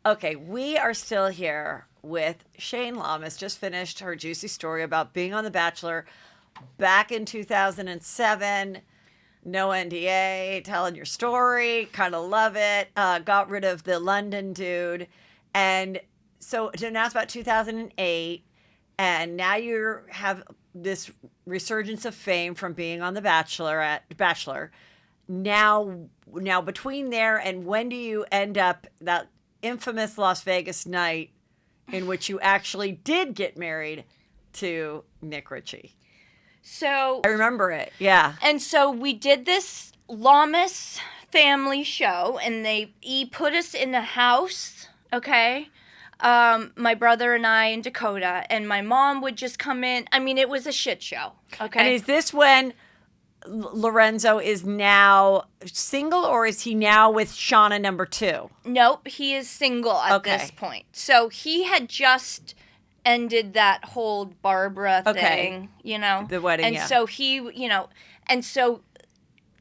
Okay, we are still here with Shayne Lamas. Just finished her juicy story about being on The Bachelor back in 2007. No NDA, telling your story. Kind of love it. Got rid of the London dude. And so now it's about 2008. And now you have this resurgence of fame from being on The Bachelor. Now between there and when do you end up that infamous Las Vegas night in which you actually did get married to Nick Ritchie? So I remember it. Yeah. And so we did this Lamas family show, and he put us in a house, okay? My brother and I and Dakota, and my mom would just come in. I mean, it was a shit show, okay? And is this when Lorenzo is now single, or is he now with Shauna number 2? Nope, he is single at this point. So he had just ended that whole Barbara thing, The wedding, and so he, and so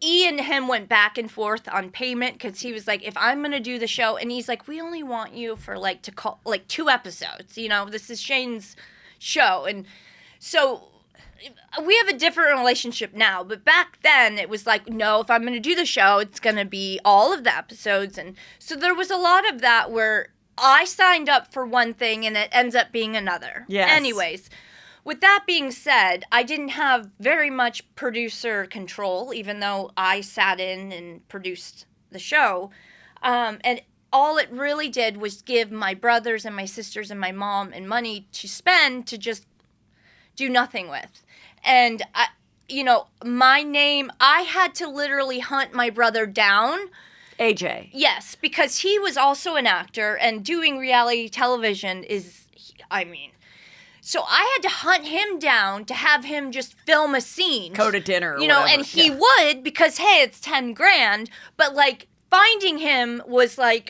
E and him went back and forth on payment because he was like, if I'm going to do the show, and he's like, we only want you for to call 2 episodes, this is Shayne's show. And so we have a different relationship now, but back then it was like, no, if I'm going to do the show, it's going to be all of the episodes. And so there was a lot of that where I signed up for one thing and it ends up being another. Yes. Anyways, with that being said, I didn't have very much producer control, even though I sat in and produced the show. And all it really did was give my brothers and my sisters and my mom and money to spend to just do nothing with. And, my name, I had to literally hunt my brother down. AJ. Yes, because he was also an actor, and doing reality television so I had to hunt him down to have him just film a scene. Go to dinner or whatever. And he would because, hey, it's $10,000, but, finding him was, a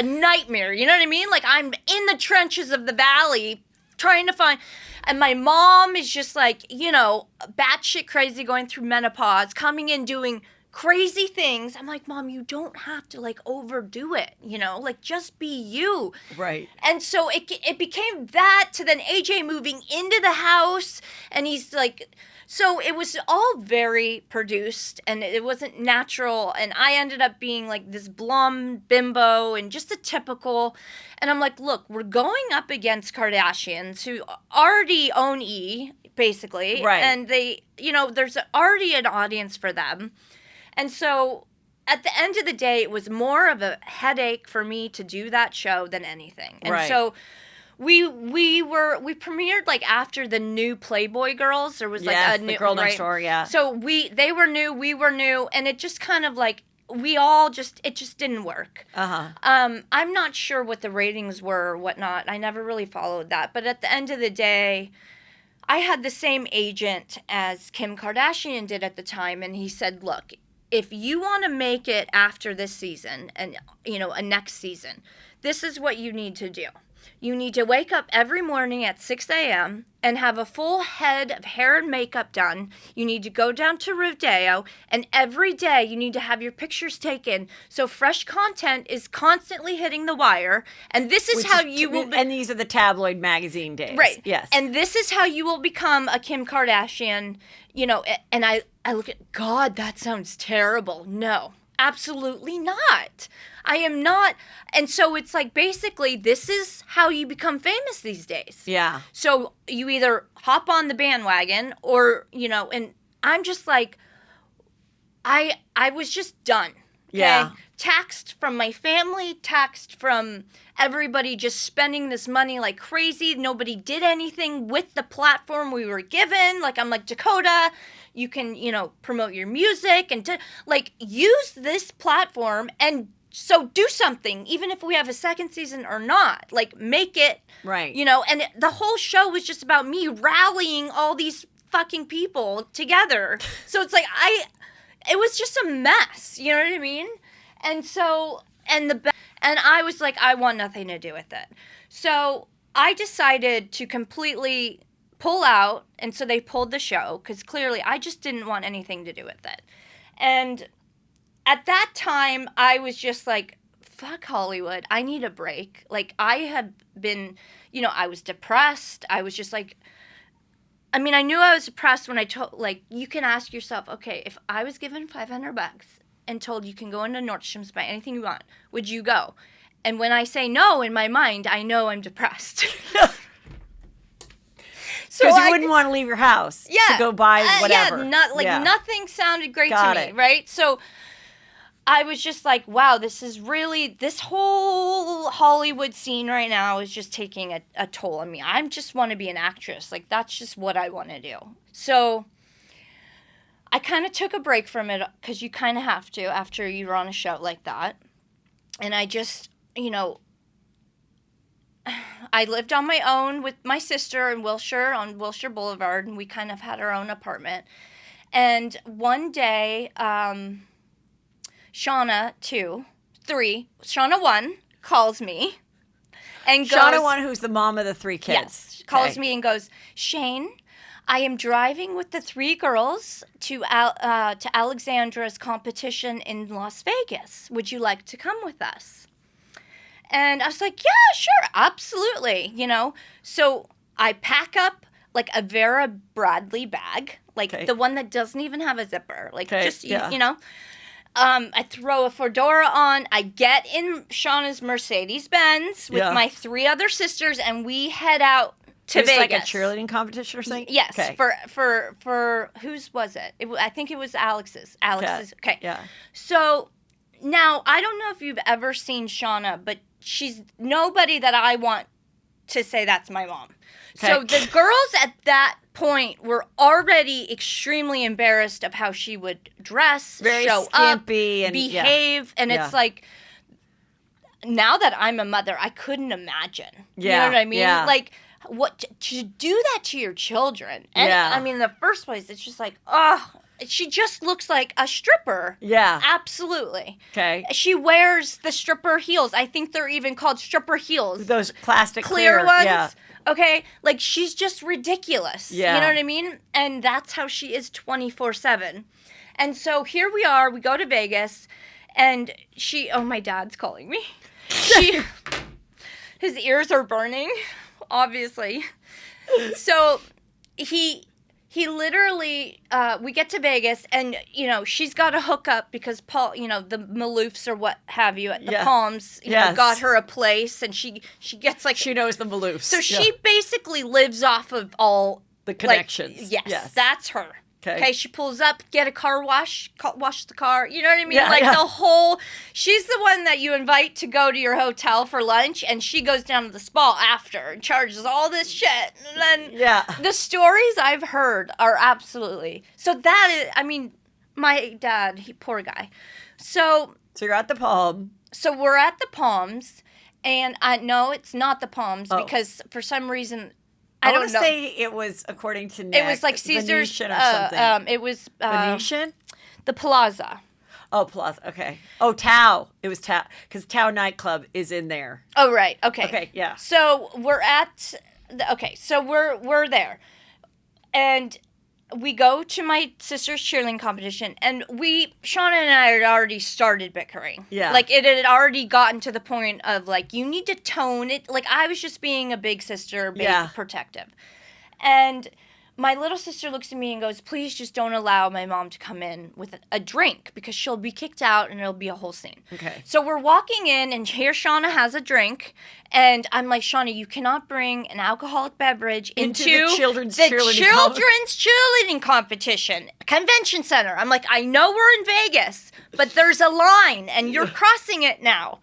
nightmare, you know what I mean? I'm in the trenches of the valley trying to find... And my mom is just batshit crazy going through menopause, coming in doing crazy things. I'm like, Mom, you don't have to overdo it, just be you. Right. And so it became that to then AJ moving into the house, and he's so it was all very produced and it wasn't natural, and I ended up being this blonde bimbo and just a typical, and I'm like, look, we're going up against Kardashians who already own E, basically. Right. And they, there's already an audience for them. And so at the end of the day, it was more of a headache for me to do that show than anything. And right. So we premiered after the new Playboy girls. There was a new the girl next door, yeah. So they were new, we were new, and it just kind of it just didn't work. I'm not sure what the ratings were or whatnot. I never really followed that. But at the end of the day, I had the same agent as Kim Kardashian did at the time, and he said, look, if you want to make it after this season and, a next season, this is what you need to do. You need to wake up every morning at 6 a.m. and have a full head of hair and makeup done. You need to go down to Rodeo, and every day you need to have your pictures taken so fresh content is constantly hitting the wire. And this is how you will... And these are the tabloid magazine days. Right. Yes. And this is how you will become a Kim Kardashian, and I look at, God, that sounds terrible. No, absolutely not. I am not. And so it's basically, this is how you become famous these days. Yeah. So you either hop on the bandwagon or, and I'm just I was just done. Okay? Yeah. Taxed from my family, taxed from everybody just spending this money like crazy. Nobody did anything with the platform we were given. I'm like, Dakota, you can, promote your music and use this platform and so do something, even if we have a second season or not. Make it. Right. And the whole show was just about me rallying all these fucking people together. So it's it was just a mess. You know what I mean? And so, and I was like, I want nothing to do with it. So I decided to completely pull out. And so they pulled the show because clearly I just didn't want anything to do with it. And at that time, I was just fuck Hollywood. I need a break. Like, I had been, I was depressed. I was just like, I mean, I knew I was depressed when I told, like, you can ask yourself, okay, if I was given $500 and told you can go into Nordstrom's, buy anything you want, would you go? And when I say no, in my mind, I know I'm depressed. So because you wouldn't want to leave your house to go buy whatever. Nothing sounded great to me, right? So I was just like, wow, this whole Hollywood scene right now is just taking a toll on me. I just want to be an actress. Like, that's just what I want to do. So I kind of took a break from it, because you kind of have to after you're on a show like that. And I just, I lived on my own with my sister in Wilshire, on Wilshire Boulevard, and we kind of had our own apartment. And one day, Shauna 1 calls me and goes... Shauna 1, who's the mom of the 3 kids. Yes, calls me and goes, Shayne, I am driving with the 3 girls to Alexandra's competition in Las Vegas. Would you like to come with us? And I was like, yeah, sure, absolutely, So I pack up, like, a Vera Bradley bag, like the one that doesn't even have a zipper. Like, I throw a fedora on. I get in Shauna's Mercedes-Benz with my 3 other sisters, and we head out to Vegas. Like a cheerleading competition or something? Yes. Okay. For whose was it? I think it was Alex's. Okay. Yeah. So now, I don't know if you've ever seen Shauna, but she's nobody that I want to say that's my mom. Okay. So the girls at that point were already extremely embarrassed of how she would dress, very show skimpy, up, behave, and it's like, now that I'm a mother, I couldn't imagine. You know what I mean? Yeah. Like, what to do that to your children? And I mean, in the first place, it's just like, she just looks like a stripper. Yeah. Absolutely. Okay. She wears the stripper heels. I think they're even called stripper heels. Those plastic clear ones. Yeah. Okay? Like, she's just ridiculous. Yeah. You know what I mean? And that's how she is 24/7. And so here we are. We go to Vegas, and my dad's calling me. His ears are burning, obviously. So he literally, we get to Vegas, and, she's got a hookup because Paul, the Maloofs or what have you at the Palms, got her a place, and she gets like... She knows the Maloofs. So she basically lives off of all... The connections. Like, yes, that's her. Okay, she pulls up, get a car wash the car. You know what I mean? The whole... She's the one that you invite to go to your hotel for lunch, and she goes down to the spa after and charges all this shit. And then the stories I've heard are absolutely... So that is... I mean, my dad, poor guy. So you're at the Palm. So we're at the Palms, and no, it's not the Palms, because for some reason... I don't know. Say it was according to Nick. It was like Caesar's. Venetian or something. It was Venetian. The Plaza. Oh, Plaza. Okay. Oh, Tao. It was Tao, because Tao nightclub is in there. Oh, right. Okay. Okay. Yeah. So we're at. So we're there, and we go to my sister's cheerleading competition, and Shauna and I had already started bickering. Yeah. Like, it had already gotten to the point of, like, you need to tone it. Like, I was just being a big sister, being protective. And my little sister looks at me and goes, please just don't allow my mom to come in with a drink, because she'll be kicked out and it'll be a whole scene. Okay. So we're walking in, and here Shauna has a drink, and I'm like, Shauna, you cannot bring an alcoholic beverage into the children's cheerleading competition, convention center. I'm like, I know we're in Vegas, but there's a line, and you're crossing it now.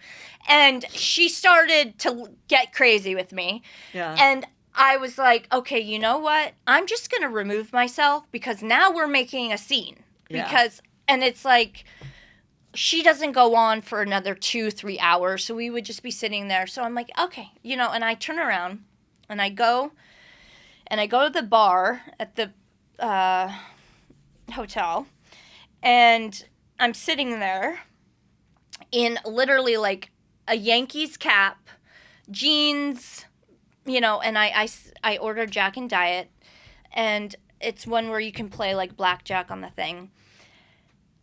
And she started to get crazy with me. Yeah. And I was like, okay, you know what? I'm just going to remove myself, because now we're making a scene. And it's like, she doesn't go on for another 2-3 hours, so we would just be sitting there. So I'm like, okay, and I turn around, and I go to the bar at the hotel, and I'm sitting there in literally like a Yankees cap, jeans, and I ordered Jack and Diet, and it's one where you can play like blackjack on the thing.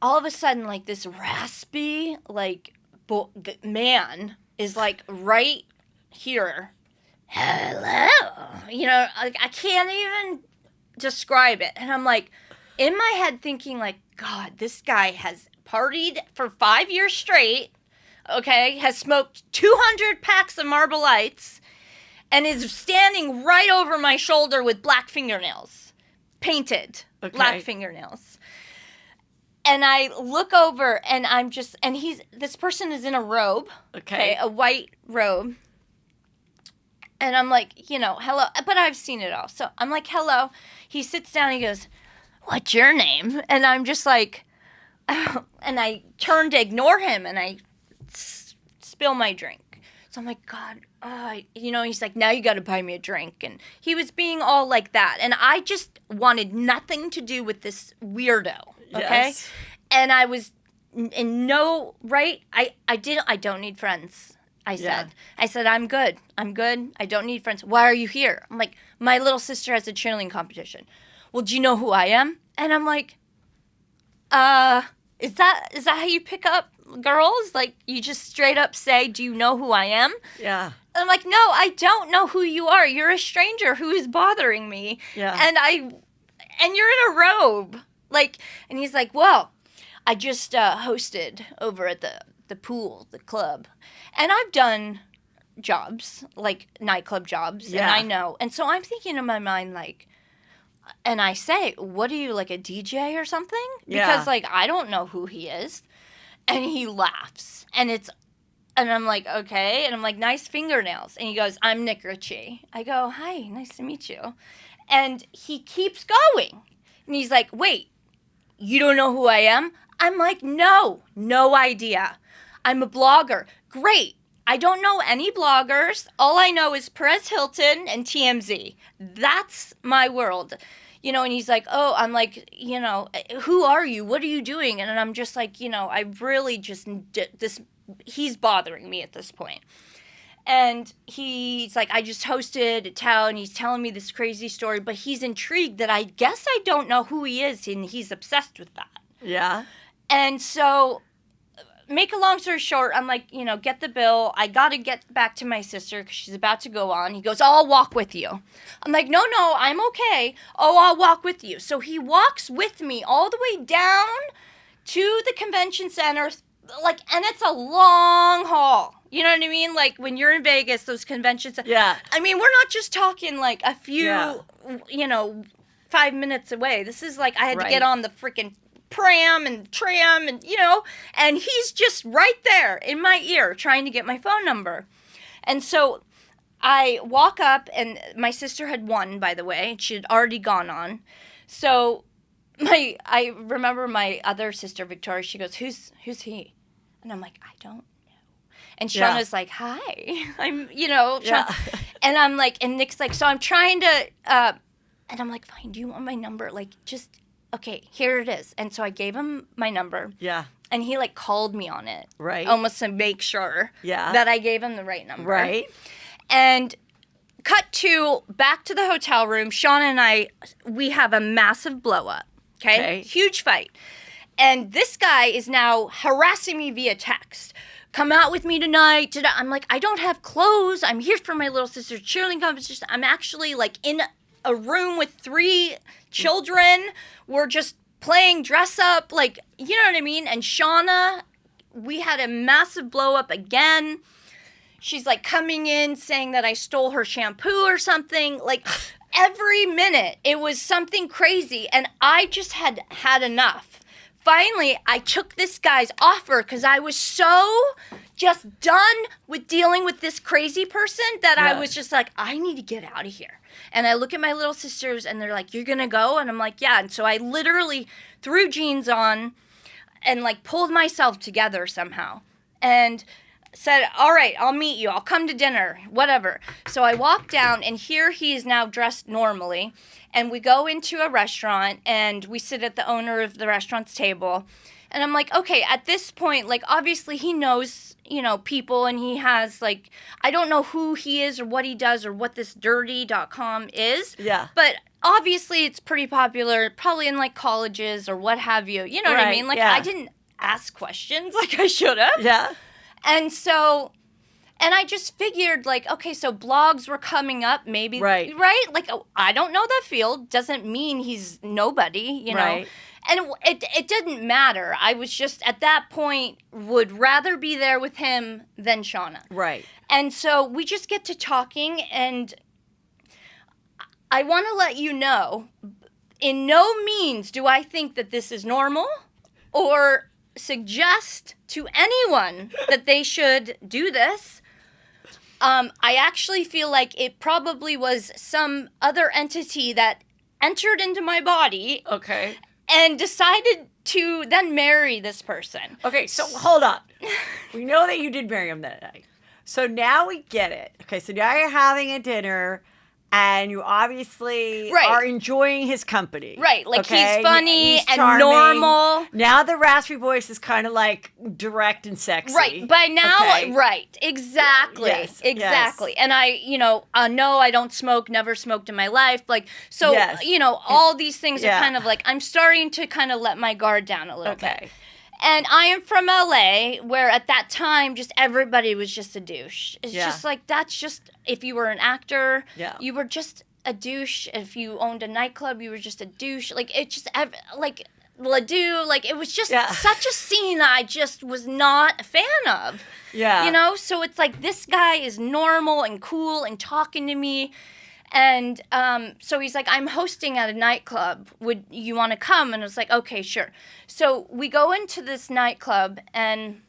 All of a sudden, like, this raspy, like, man is like right here. Hello. You know, like I can't even describe it. And I'm like, in my head thinking like, God, this guy has partied for 5 years straight, okay, has smoked 200 packs of Marlboro Lights, and is standing right over my shoulder with black fingernails, painted black fingernails. And I look over, and I'm just, and this person is in a robe, okay, a white robe. And I'm like, you know, hello, but I've seen it all. So I'm like, hello. He sits down, he goes, what's your name? And I'm just like, and I turn to ignore him, and I spill my drink. So I'm like, God, you know, he's like, now you got to buy me a drink. And he was being all like that. And I just wanted nothing to do with this weirdo, okay? Yes. And I was in no, right? I don't need friends. I said, I'm good. I don't need friends. Why are you here? I'm like, my little sister has a cheerleading competition. Well, do you know who I am? And I'm like, is that how you pick up girls? Like, you just straight up say, do you know who I am? Yeah. And I'm like, no, I don't know who you are. You're a stranger who is bothering me. Yeah. And you're in a robe. Like, and he's like, well, I just hosted over at the pool, the club. And I've done jobs, like nightclub jobs, and I know. And so I'm thinking in my mind, like, and I say, what are you, like a DJ or something? Because, like, I don't know who he is. And he laughs. And I'm like, okay. And I'm like, nice fingernails. And he goes, I'm Nick Ritchie. I go, hi, nice to meet you. And he keeps going. And he's like, wait, you don't know who I am? I'm like, no idea. I'm a blogger. Great. I don't know any bloggers. All I know is Perez Hilton and TMZ. That's my world. You know, and he's like, oh, I'm like, you know, who are you? What are you doing? And I'm just like, you know, I really just, he's bothering me at this point. And he's like, I just hosted a town. He's telling me this crazy story, but he's intrigued that I guess I don't know who he is, and he's obsessed with that. Yeah. And so, make a long story short, I'm like, you know, get the bill. I got to get back to my sister because she's about to go on. He goes, I'll walk with you. I'm like, no, I'm okay. Oh, I'll walk with you. So he walks with me all the way down to the convention center, like, and it's a long haul. You know what I mean? Like, when you're in Vegas, those conventions. Yeah. I mean, we're not just talking, like, a few, you know, 5 minutes away. This is like, I had to get on the freaking pram and tram and, you know, and he's just right there in my ear trying to get my phone number. And so I walk up, and my sister had won, by the way. She had already gone on. So I remember my other sister, Victoria, she goes, who's he? And I'm like, I don't know. And Shauna's like, hi. I'm, you know, and I'm like, and Nick's like, so I'm trying to, and I'm like, fine, do you want my number? Like, just, okay, here it is. And so I gave him my number. Yeah. And he, like, called me on it. Right. Almost to make sure that I gave him the right number. Right. And cut to back to the hotel room. Shauna and I, we have a massive blow up. Okay? Huge fight. And this guy is now harassing me via text. Come out with me tonight. I'm like, I don't have clothes. I'm here for my little sister's cheerleading competition. I'm actually, like, in a room with 3 children. We're just playing dress up. Like, you know what I mean? And Shauna, we had a massive blow up again. She's, like, coming in saying that I stole her shampoo or something. Like, every minute it was something crazy. And I just had enough. Finally, I took this guy's offer because I was so just done with dealing with this crazy person that I was just like, I need to get out of here. And I look at my little sisters, and they're like, you're going to go? And I'm like, yeah. And so I literally threw jeans on and, like, pulled myself together somehow and said, all right, I'll meet you. I'll come to dinner, whatever. So I walk down, and here he is now dressed normally. And we go into a restaurant, and we sit at the owner of the restaurant's table. And I'm like, okay, at this point, like, obviously he knows, you know, people, and he has, like, I don't know who he is or what he does or what this dirty.com is. Yeah. But obviously it's pretty popular, probably in, like, colleges or what have you. You know what I mean? Like, I didn't ask questions like I should have. Yeah. And so, and I just figured, like, okay, so blogs were coming up, maybe, Right. Like, oh, I don't know that field. Doesn't mean he's nobody, you know? Right. And it didn't matter. I was just, at that point, would rather be there with him than Shauna. Right. And so we just get to talking, and I want to let you know, in no means do I think that this is normal or suggest to anyone that they should do this. I actually feel like it probably was some other entity that entered into my body Okay. and decided to then marry this person. Okay, so hold on. We know that you did marry him that night. So now we get it. Okay, so now you're having a dinner and you obviously Right. are enjoying his company. Right, like okay? he's funny He's and charming. normal. Now the raspy voice is kind of like direct and sexy. Right, by now, Okay. right, exactly, Yes, exactly. And I, no, I don't smoke, never smoked in my life. Like, so, Yes. all these things Yeah. are kind of like, I'm starting to kind of let my guard down a little bit. Okay. And I am from LA, where at that time, just everybody was just a douche. It's Yeah. just like, that's just, if you were an actor, Yeah. you were just a douche. If you owned a nightclub, you were just a douche. Like, it just, like, Ledoux, like, it was just Yeah. such a scene I just was not a fan of. Yeah. So it's like, this guy is normal and cool and talking to me. And so he's like, I'm hosting at a nightclub. Would you want to come? And I was like, okay, sure. So we go into this nightclub and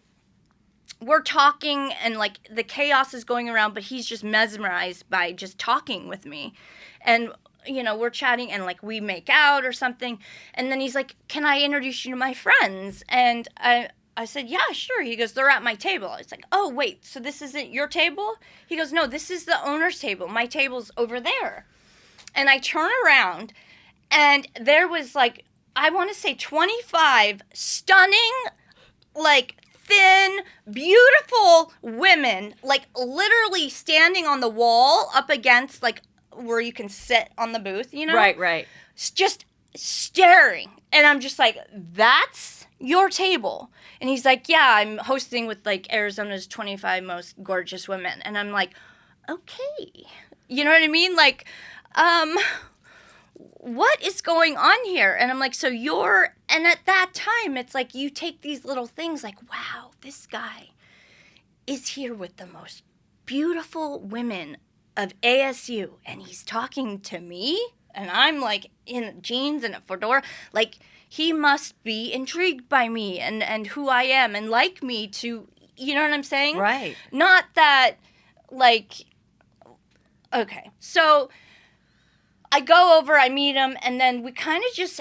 we're talking and like the chaos is going around, but he's just mesmerized by just talking with me. And, we're chatting and like we make out or something. And then he's like, can I introduce you to my friends? And I said, yeah, sure. He goes, they're at my table. It's like, oh, wait, so this isn't your table? He goes, no, this is the owner's table. My table's over there. And I turn around, and there was like, I want to say 25 stunning, like, thin, beautiful women, like, literally standing on the wall up against, like, where you can sit on the booth, Right. Just staring. And I'm just like, that's your table? And he's like, yeah, I'm hosting with like Arizona's 25 most gorgeous women. And I'm like, okay. You know what I mean? Like, what is going on here? And I'm like, and at that time, it's like you take these little things like, wow, this guy is here with the most beautiful women of ASU. And he's talking to me. And I'm like in jeans and a fedora. Like, he must be intrigued by me and who I am and like me to, you know what I'm saying? Right. Not that, like, okay. So I go over, I meet him, and then we kind of just,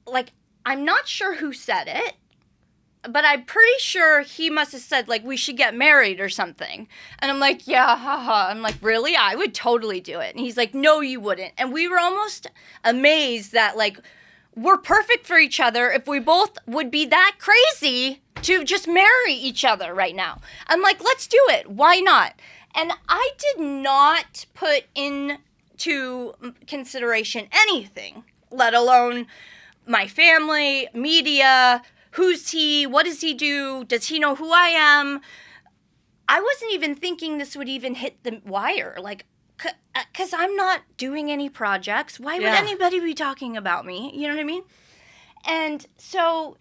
like, I'm not sure who said it, but I'm pretty sure he must have said, like, we should get married or something. And I'm like, yeah, haha. I'm like, really? I would totally do it. And he's like, no, you wouldn't. And we were almost amazed that, like, we're perfect for each other if we both would be that crazy to just marry each other right now. I'm like, let's do it. Why not? And I did not put into consideration anything, let alone my family, media, who's he, what does he do, does he know who I am? I wasn't even thinking this would even hit the wire, like, because I'm not doing any projects. Why would anybody be talking about me? You know what I mean? And so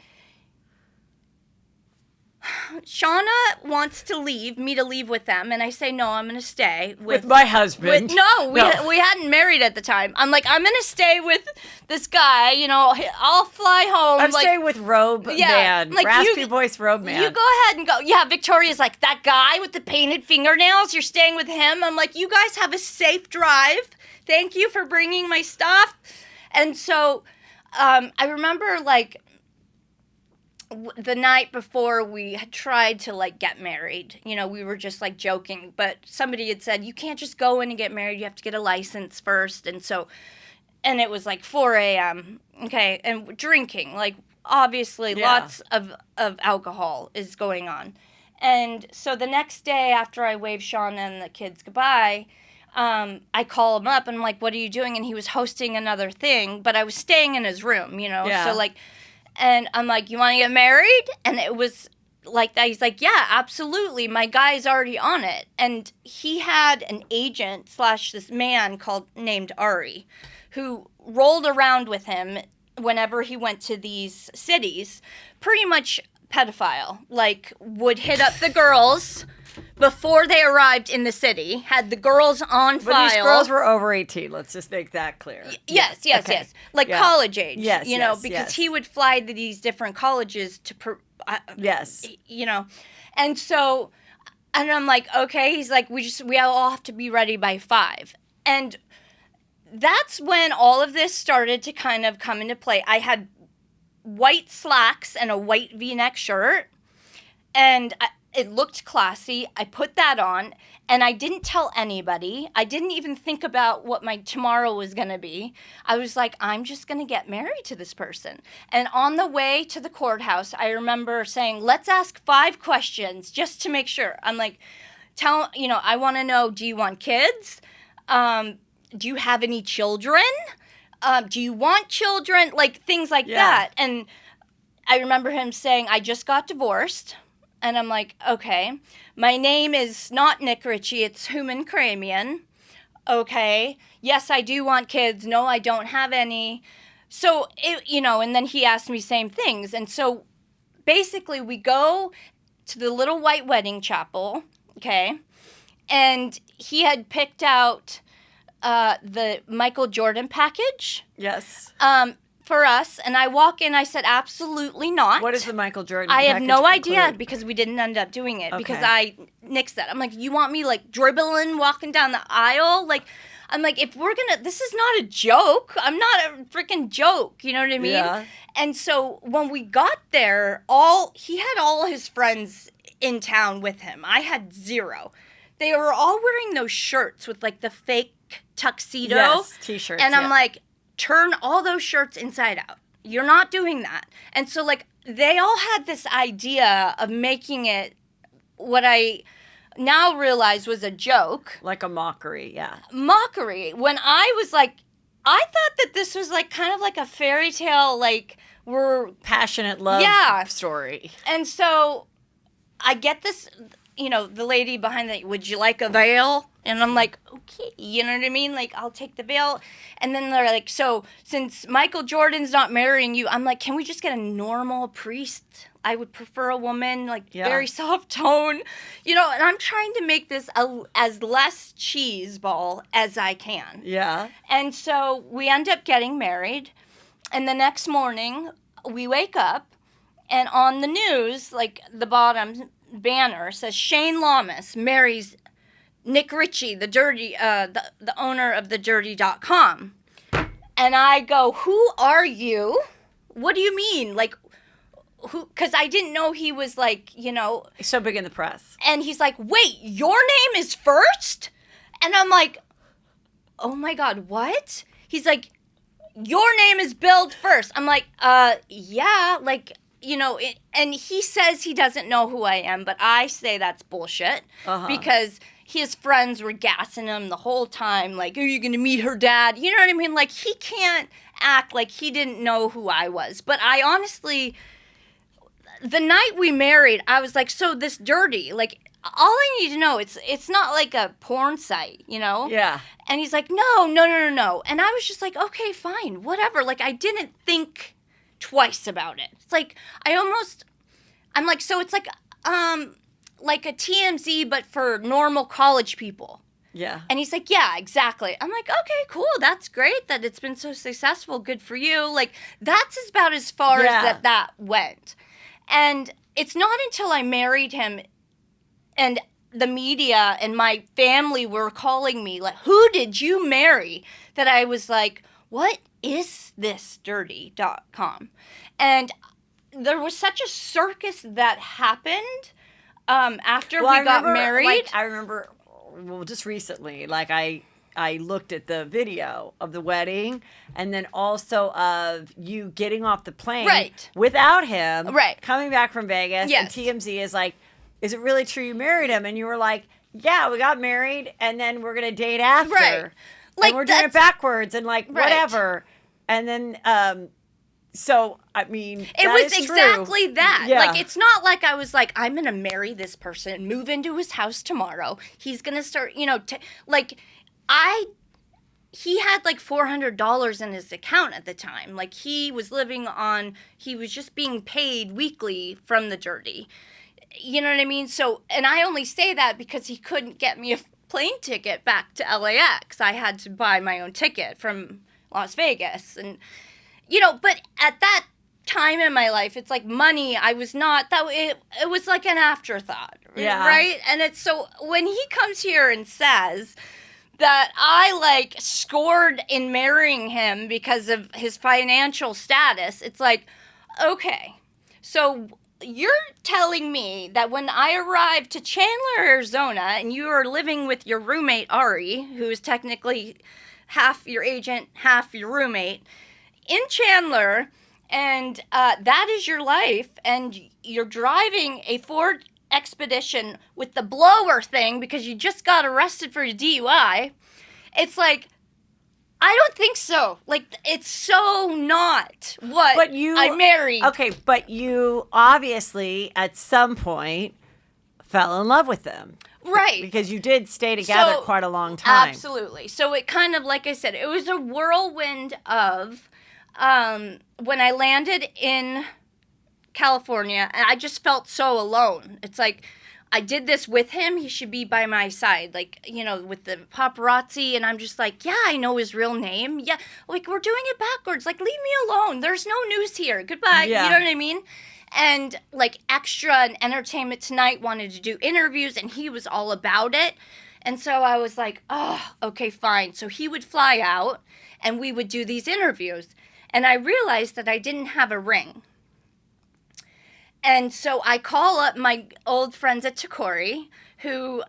Shauna wants to leave with them, and I say, no, I'm going to stay. With my husband. We hadn't married at the time. I'm like, I'm going to stay with this guy, I'll fly home. I'm staying with Robe Man. Like, Raspy voice Robe Man. You go ahead and go. Yeah, Victoria's like, that guy with the painted fingernails, you're staying with him? I'm like, you guys have a safe drive. Thank you for bringing my stuff. And so I remember, like, the night before we had tried to, like, get married, we were just, like, joking, but somebody had said, you can't just go in and get married, you have to get a license first. And it was like 4 a.m. Okay, and drinking, like, obviously lots of alcohol is going on. And so the next day after I waved Shauna and the kids goodbye, I call him up and I'm like, what are you doing? And he was hosting another thing, but I was staying in his room, Yeah. so, like, and I'm like, you want to get married? And it was like that. He's like, yeah, absolutely. My guy's already on it. And he had an agent / this man named Ari, who rolled around with him whenever he went to these cities, pretty much pedophile, like would hit up the girls before they arrived in the city, had the girls on file. But these girls were over 18. Let's just make that clear. Yes. Like college age. Yes, because he would fly to these different colleges to, And so, and I'm like, okay. He's like, we all have to be ready by 5. And that's when all of this started to kind of come into play. I had white slacks and a white V-neck shirt, and it looked classy. I put that on, and I didn't tell anybody. I didn't even think about what my tomorrow was going to be. I was like, I'm just going to get married to this person. And on the way to the courthouse, I remember saying, let's ask 5 questions just to make sure. I'm like, I want to know, do you want kids? Do you have any children? Do you want children? Like, things like that. And I remember him saying, I just got divorced. And I'm like, okay. My name is not Nick Ritchie. It's Human Kramian. Okay. Yes, I do want kids. No, I don't have any. So, and then he asked me same things. And so, basically, we go to the little white wedding chapel, okay? And he had picked out the Michael Jordan package. Yes. For us, and I walk in, I said, absolutely not. What is the Michael Jordan I package have no idea include? because we didn't end up doing it because Okay. I nixed that. I'm like, you want me like dribbling, walking down the aisle? Like, I'm like, if we're gonna, this is not a joke. I'm not a freaking joke. You know what I mean? Yeah. And so when we got there, he had all his friends in town with him. I had 0. They were all wearing those shirts with like the fake tuxedo. Yes, t-shirts. And I'm like, turn all those shirts inside out. You're not doing that. And so, like, they all had this idea of making it what I now realize was a joke. Like a mockery, yeah. Mockery. When I was like, I thought that this was like kind of like a fairy tale, like we're passionate love story. And so I get this, the lady behind the, would you like a veil? And I'm like, okay, you know what I mean? Like, I'll take the veil. And then they're like, so since Michael Jordan's not marrying you, I'm like, can we just get a normal priest? I would prefer a woman, like, very soft tone, and I'm trying to make this as less cheese ball as I can. Yeah. And so we end up getting married. And the next morning, we wake up, and on the news, like, the bottom banner says, Shayne Lamas marries Nick Ritchie, the owner of thedirty.com. And I go, who are you? What do you mean? Like, who? Because I didn't know he was like, So big in the press. And he's like, wait, your name is first? And I'm like, oh my God, what? He's like, your name is billed first. I'm like, yeah, like, and he says he doesn't know who I am, but I say that's bullshit because his friends were gassing him the whole time, like, are you going to meet her dad? You know what I mean? Like, he can't act like he didn't know who I was. But I honestly, the night we married, I was like, so this dirty, like, all I need to know, it's not like a porn site, Yeah. And he's like, no. And I was just like, okay, fine, whatever. Like, I didn't think twice about it. It's like, I'm like, so it's like a TMZ, but for normal college people. Yeah. And he's like, yeah, exactly. I'm like, okay, cool. That's great that it's been so successful. Good for you. Like, that's about as far as that went. And it's not until I married him and the media and my family were calling me, like, who did you marry? That I was like, what is this dirty.com? And there was such a circus that happened after we got married. I remember, just recently, like, I looked at the video of the wedding and then also of you getting off the plane without him, coming back from Vegas. Yes. And TMZ is like, is it really true you married him? And you were like, yeah, we got married and then we're going to date after. Right. Like, and we're doing it backwards and like whatever. And then So, I mean, it was exactly true. that. Yeah. Like, it's not like I was like, I'm going to marry this person, move into his house tomorrow. He's going to start, he had like $400 in his account at the time. Like, he was just being paid weekly from the dirty. You know what I mean? So, and I only say that because he couldn't get me a plane ticket back to LAX. I had to buy my own ticket from Las Vegas. And, but at that time in my life, it's like money. I was not, it was like an afterthought. Yeah. Right? And it's so when he comes here and says that I like scored in marrying him because of his financial status, it's like, okay, so you're telling me that when I arrived to Chandler, Arizona, and you are living with your roommate, Ari, who is technically half your agent, half your roommate, in Chandler, and that is your life, and you're driving a Ford Expedition with the blower thing because you just got arrested for your DUI, it's like, I don't think so. Like, it's so not what I married. Okay, but you obviously, at some point, fell in love with them. Right. Because you did stay together quite a long time. Absolutely. So it kind of, like I said, it was a whirlwind of when I landed in California, and I just felt so alone. It's like, I did this with him. He should be by my side, like, with the paparazzi. And I'm just like, yeah, I know his real name. Yeah, like, we're doing it backwards. Like, leave me alone. There's no news here. Goodbye. Yeah. You know what I mean? And, like, Extra and Entertainment Tonight wanted to do interviews, and he was all about it. And so I was like, oh, okay, fine. So he would fly out, and we would do these interviews. And I realized that I didn't have a ring. And so I call up my old friends at Takori, who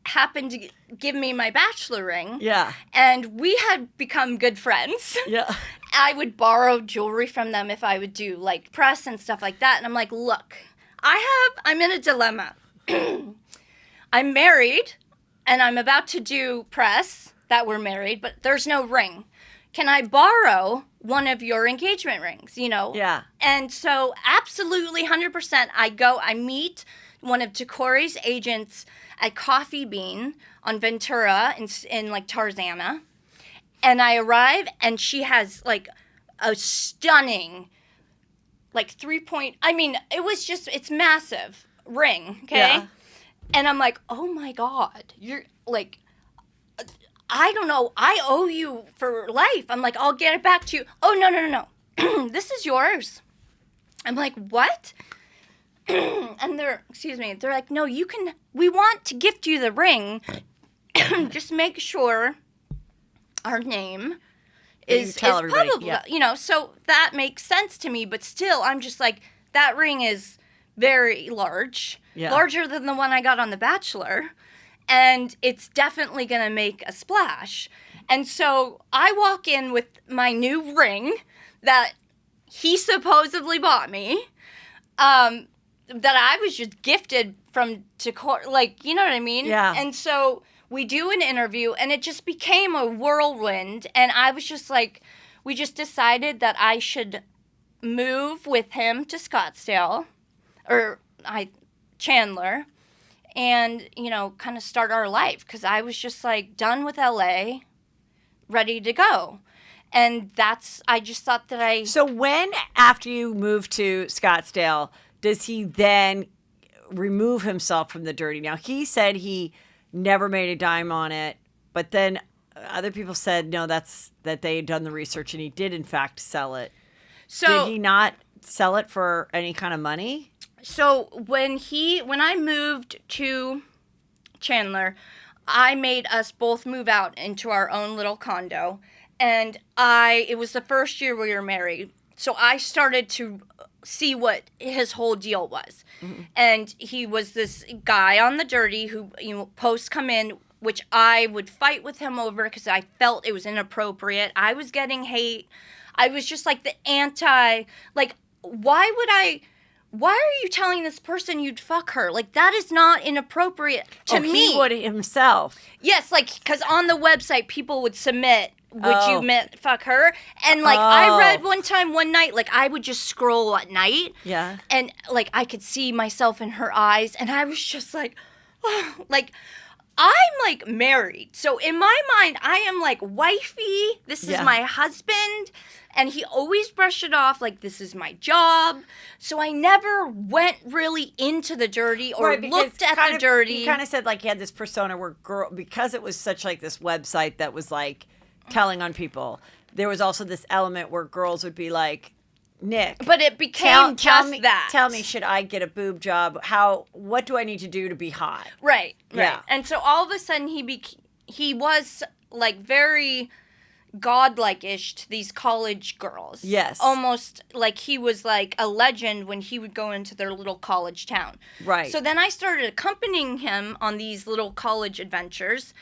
happened to give me my Bachelor ring. Yeah. And we had become good friends. Yeah. I would borrow jewelry from them if I would do, like, press and stuff like that. And I'm like, look, I'm in a dilemma. I'm married, and I'm about to do press that we're married, but there's no ring. Can I borrow one of your engagement rings, Yeah. And so absolutely 100%, I meet one of Takori's agents at Coffee Bean on Ventura in like Tarzana. And I arrive, and she has like a stunning, like it's massive ring, okay? Yeah. And I'm like, oh my God, you're like, I don't know, I owe you for life. I'm like, I'll get it back to you. Oh, no. This is yours. I'm like, what? And they're like, no, we want to gift you the ring. Just make sure our name is public, yeah. So that makes sense to me, but still, I'm just like, that ring is very large, larger than the one I got on The Bachelor. And it's definitely going to make a splash. And so I walk in with my new ring that he supposedly bought me, that I was just gifted from Takor, like, you know what I mean? Yeah. And so we do an interview, and it just became a whirlwind. And I was just like, we just decided that I should move with him to Scottsdale, Chandler, and, kind of start our life, because I was just, like, done with LA, ready to go. And I just thought that So when, after you moved to Scottsdale, does he then remove himself from the dirty? Now, he said he never made a dime on it, but then other people said, no, that they had done the research, and he did, in fact, sell it. So did he not sell it for any kind of money? So when I moved to Chandler, I made us both move out into our own little condo, and it was the first year we were married, so I started to see what his whole deal was. Mm-hmm. And he was this guy on the dirty who, posts come in, which I would fight with him over because I felt it was inappropriate. I was getting hate. I was just like the why are you telling this person you'd fuck her? Like, that is not inappropriate to me. He would himself. Yes, like, because on the website, people would submit would you fuck her? And like I read one night, like I would just scroll at night. Yeah. And like I could see myself in her eyes, and I was just like, oh, like I'm like married. So in my mind, I am like wifey. This is my husband. And he always brushed it off like this is my job. So I never went really into the dirty or looked at the dirty. You kind of said like he had this persona where because it was such like this website that was like telling on people, there was also this element where girls would be like, Nick. But it became that. Tell me, should I get a boob job? What do I need to do to be hot? Right. Yeah. And so all of a sudden he was like very godlike-ish to these college girls. Yes. Almost like he was like a legend when he would go into their little college town. Right. So then I started accompanying him on these little college adventures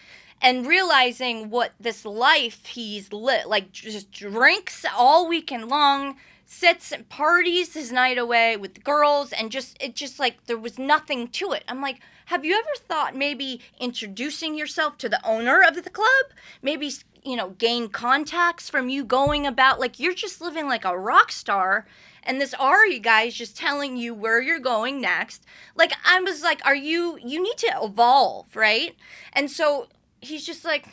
and realizing what this life he's lit, like just drinks all weekend long, sits and parties his night away with the girls, and it just like there was nothing to it. I'm like, have you ever thought maybe introducing yourself to the owner of the club? Maybe, gain contacts from you going about, like you're just living like a rock star, and this Ari guy is just telling you where you're going next. Like I was like, you need to evolve, right? And so he's just like,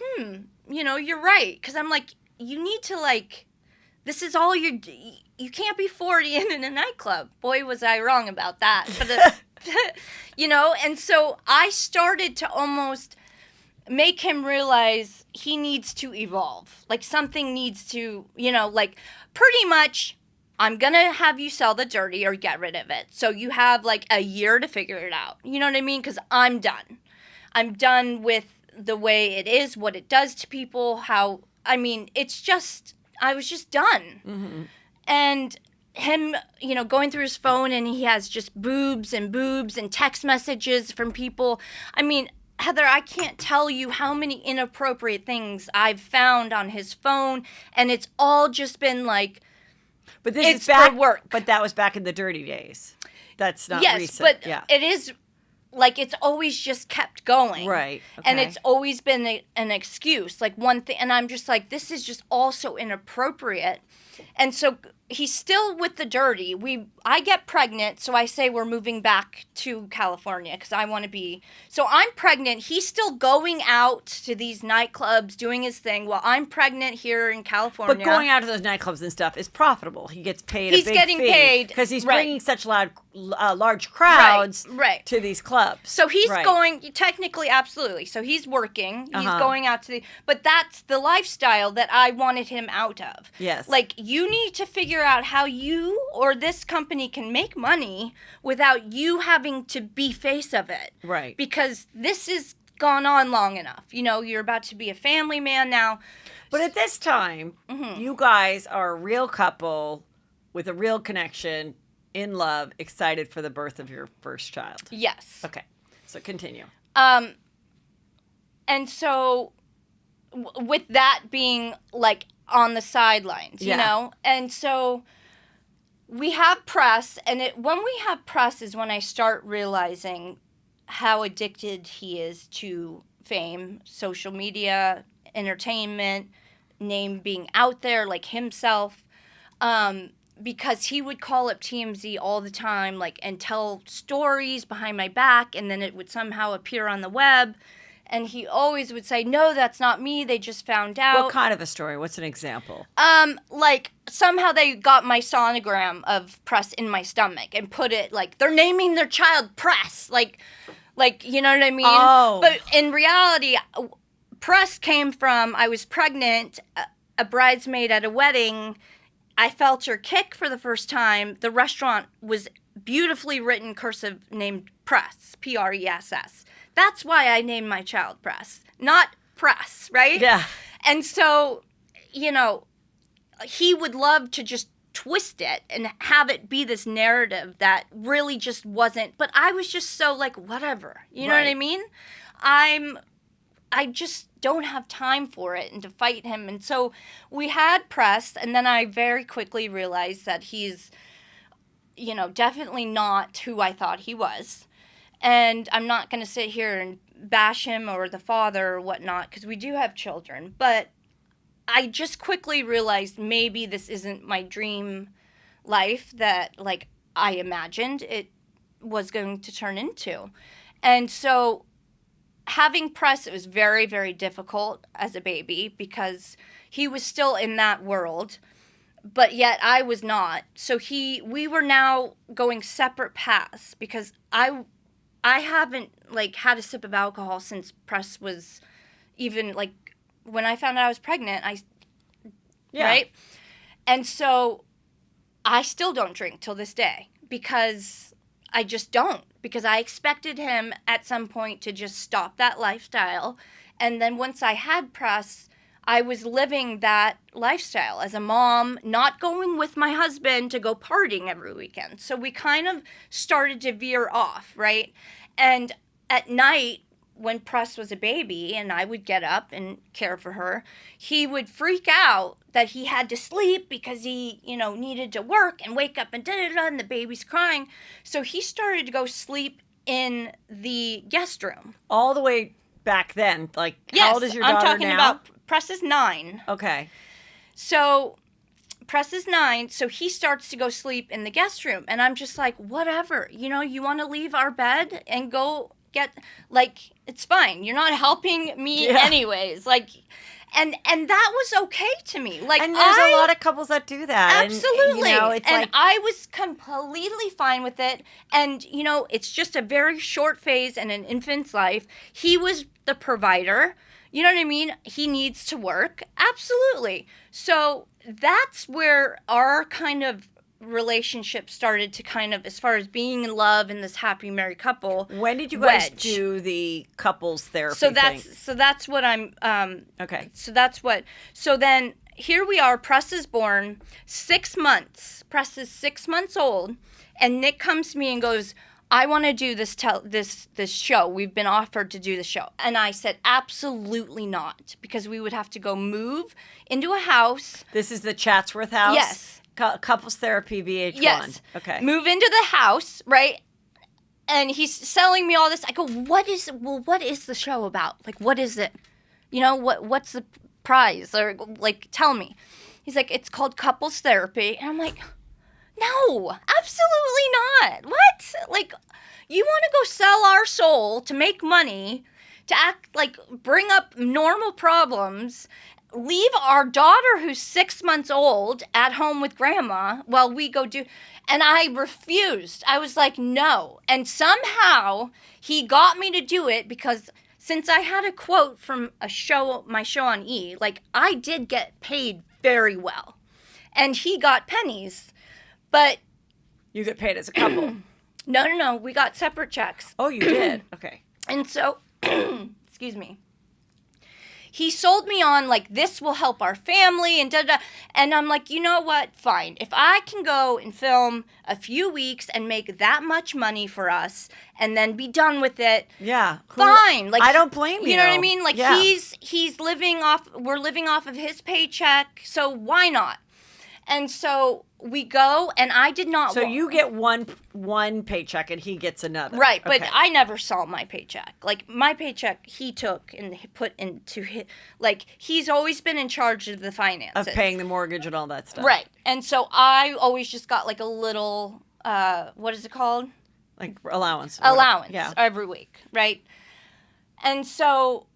you're right. Because I'm like, you need to like, this is all you can't be 40 in a nightclub. Boy, was I wrong about that. But, and so I started to almost make him realize he needs to evolve. Like something needs to, like pretty much I'm going to have you sell the dirty or get rid of it. So you have like a year to figure it out. You know what I mean? Because I'm done. I'm done with the way it is, what it does to people, I was just done. Mm-hmm. And him, going through his phone and he has just boobs and text messages from people. I mean, Heather, I can't tell you how many inappropriate things I've found on his phone, and it's all just been like, but this is back, for work. But that was back in the dirty days. That's not recent. But it is like it's always just kept going. Right. Okay. And it's always been an excuse. Like one thing, and I'm just like, this is just also inappropriate. And so he's still with the dirty. I get pregnant, so I say we're moving back to California because I want to be. So I'm pregnant. He's still going out to these nightclubs, doing his thing while I'm pregnant here in California. But going out to those nightclubs and stuff is profitable. He gets paid. He's getting paid because he's bringing such large crowds to these clubs. So he's going technically, absolutely. So he's working. He's going out to but that's the lifestyle that I wanted him out of. Yes. Like you need to figure out how you or this company can make money without you having to be face of it. Right. Because this has gone on long enough. You're about to be a family man now. But at this time, you guys are a real couple with a real connection, in love, excited for the birth of your first child. Yes. Okay. So continue. And so with that being like on the sidelines, and so we have press, and when we have press is when I start realizing how addicted he is to fame, social media, entertainment, name being out there, like himself, because he would call up TMZ all the time, like, and tell stories behind my back, and then it would somehow appear on the web. And he always would say, no, that's not me. They just found out. What kind of a story? What's an example? Like somehow they got my sonogram of Press in my stomach and put it like they're naming their child Press. Like, you know what I mean? Oh. But in reality, Press came from, I was pregnant, a bridesmaid at a wedding. I felt her kick for the first time. The restaurant was beautifully written cursive named Press, Press. That's why I named my child Press, not Press, right? Yeah. And so, he would love to just twist it and have it be this narrative that really just wasn't. But I was just so like, whatever. You know what I mean? I just don't have time for it and to fight him. And so we had Press, and then I very quickly realized that he's, definitely not who I thought he was. And I'm not going to sit here and bash him or the father or whatnot, because we do have children. But I just quickly realized maybe this isn't my dream life that like I imagined it was going to turn into. And so having Press, it was very, very difficult as a baby because he was still in that world, but yet I was not. So we were now going separate paths because I haven't like had a sip of alcohol since Press was even like when I found out I was pregnant. Right? And so I still don't drink till this day because I just don't. Because I expected him at some point to just stop that lifestyle. And then once I had Press, I was living that lifestyle as a mom, not going with my husband to go partying every weekend. So we kind of started to veer off, right? And at night, when Press was a baby and I would get up and care for her, he would freak out that he had to sleep because he, needed to work and wake up and da-da-da, and the baby's crying. So he started to go sleep in the guest room. All the way back then? Like, yes, how old is your daughter now? I'm talking about Press is 9. Okay. So Press is 9, so he starts to go sleep in the guest room. And I'm just like, whatever. You want to leave our bed and go get, like, it's fine. You're not helping me anyways. Like, and that was okay to me. Like, and there's a lot of couples that do that. Absolutely. And, it's like, I was completely fine with it. And, it's just a very short phase in an infant's life. He was the provider. You know what I mean? He needs to work. Absolutely. So that's where our kind of relationship started to kind of, as far as being in love in this happy married couple. When did you guys do the couples therapy thing? So that's what I'm okay. So then here we are, Press is born, 6 months. Press is 6 months old, and Nick comes to me and goes, I want to do this show. We've been offered to do the show. And I said, absolutely not, because we would have to go move into a house. This is the Chatsworth house? Yes. Couples therapy VH1. Yes. Okay. Move into the house, right? And he's selling me all this. I go, what is the show about? Like, what is it? What's the prize? Or, like, tell me. He's like, it's called couples therapy. And I'm like, no, absolutely not. What? Like, you want to go sell our soul to make money, to act like, bring up normal problems, leave our daughter who's 6 months old at home with grandma while we go do, and I refused. I was like, no. And somehow he got me to do it because since I had a quote from my show on E, like, I did get paid very well and he got pennies, but. You get paid as a couple. No. We got separate checks. Oh, you did? Okay. And so, excuse me. He sold me on, like, this will help our family and da-da. And I'm like, you know what? Fine. If I can go and film a few weeks and make that much money for us and then be done with it. Yeah. Fine. Like, I don't blame you. You know what I mean? Like, yeah. he's we're living off of his paycheck. So why not? And so we go, and I did not. So you get one paycheck, and he gets another, right? Okay. But I never saw my paycheck. Like, my paycheck, he took and put into his. Like, he's always been in charge of the finances, of paying the mortgage and all that stuff, right? And so I always just got like a little, what is it called? Like allowance. Yeah. Every week, right? And so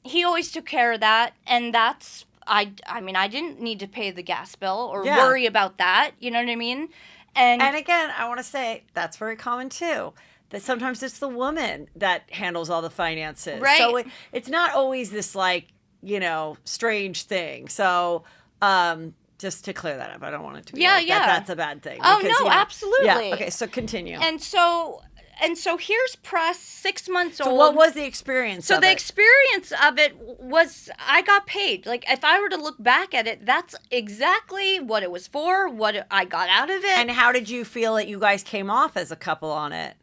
he always took care of that, and that's. I mean, I didn't need to pay the gas bill or worry about that. You know what I mean? And again, I want to say that's very common too. That sometimes it's the woman that handles all the finances. Right. So it's not always this like, strange thing. So just to clear that up, I don't want it to be that's a bad thing. Oh, because, no, absolutely. Yeah. Okay, so continue. And so here's Press, 6 months old. So what was the experience of it? So the experience of it was I got paid. Like, if I were to look back at it, that's exactly what it was for, what I got out of it. And how did you feel that you guys came off as a couple on it?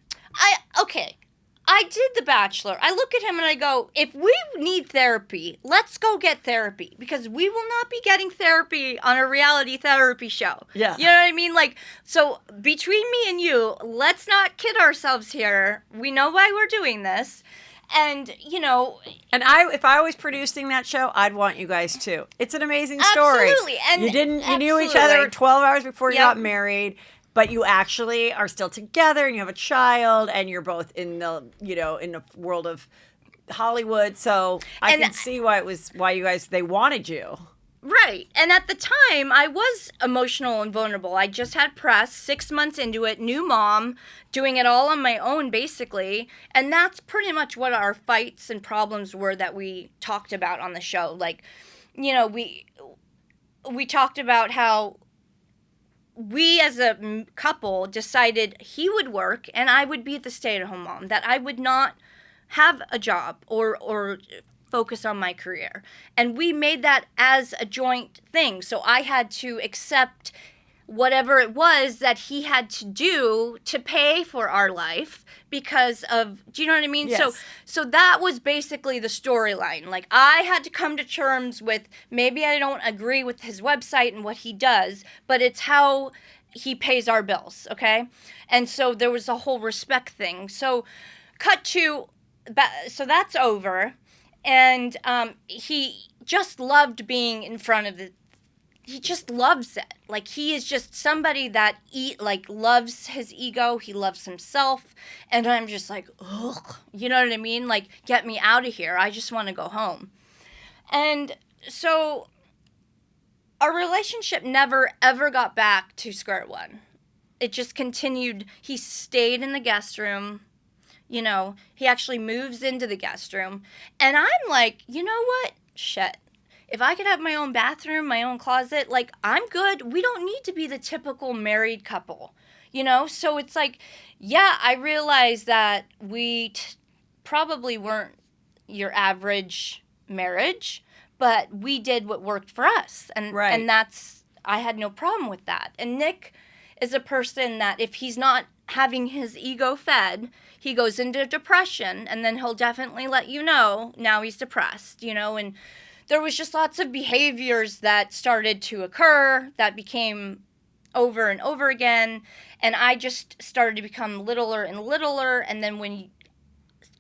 I did The Bachelor. I look at him and I go, if we need therapy, let's go get therapy. Because we will not be getting therapy on a reality therapy show. Yeah. You know what I mean? Like, so between me and you, let's not kid ourselves here. We know why we're doing this. And, you know, and if I was producing that show, I'd want you guys too. It's an amazing story. Absolutely. And you knew each other 12 hours before you Yep. got married, but you actually are still together and you have a child and you're both in the, you know, in the world of Hollywood. So I can see why you guys, they wanted you. Right. And at the time, I was emotional and vulnerable. I just had press, 6 months into it, new mom, doing it all on my own, basically. And that's pretty much what our fights and problems were that we talked about on the show. Like, you know, we talked about how we as a couple decided he would work and I would be the stay-at-home mom, that I would not have a job or focus on my career. And we made that as a joint thing. So I had to accept whatever it was that he had to do to pay for our life because of, do you know what I mean? Yes. So that was basically the storyline. Like, I had to come to terms with, maybe I don't agree with his website and what he does, but it's how he pays our bills, okay? And so there was a whole respect thing. So so that's over. And he just loved being in front of he just loves it. Like, he is just somebody that loves his ego. He loves himself. And I'm just like, ugh, you know what I mean? Like, get me out of here. I just want to go home. And so our relationship never, ever got back to square one. It just continued. He stayed in the guest room. You know, he actually moves into the guest room. And I'm like, you know what? Shit. If I could have my own bathroom, my own closet, like, I'm good. We don't need to be the typical married couple, you know? So it's like, yeah, I realize that we probably weren't your average marriage, but we did what worked for us. And, right. And I had no problem with that. And Nick is a person that if he's not having his ego fed, he goes into depression, and then he'll definitely let you know now he's depressed, you know, and there was just lots of behaviors that started to occur that became over and over again, and I just started to become littler and littler, and then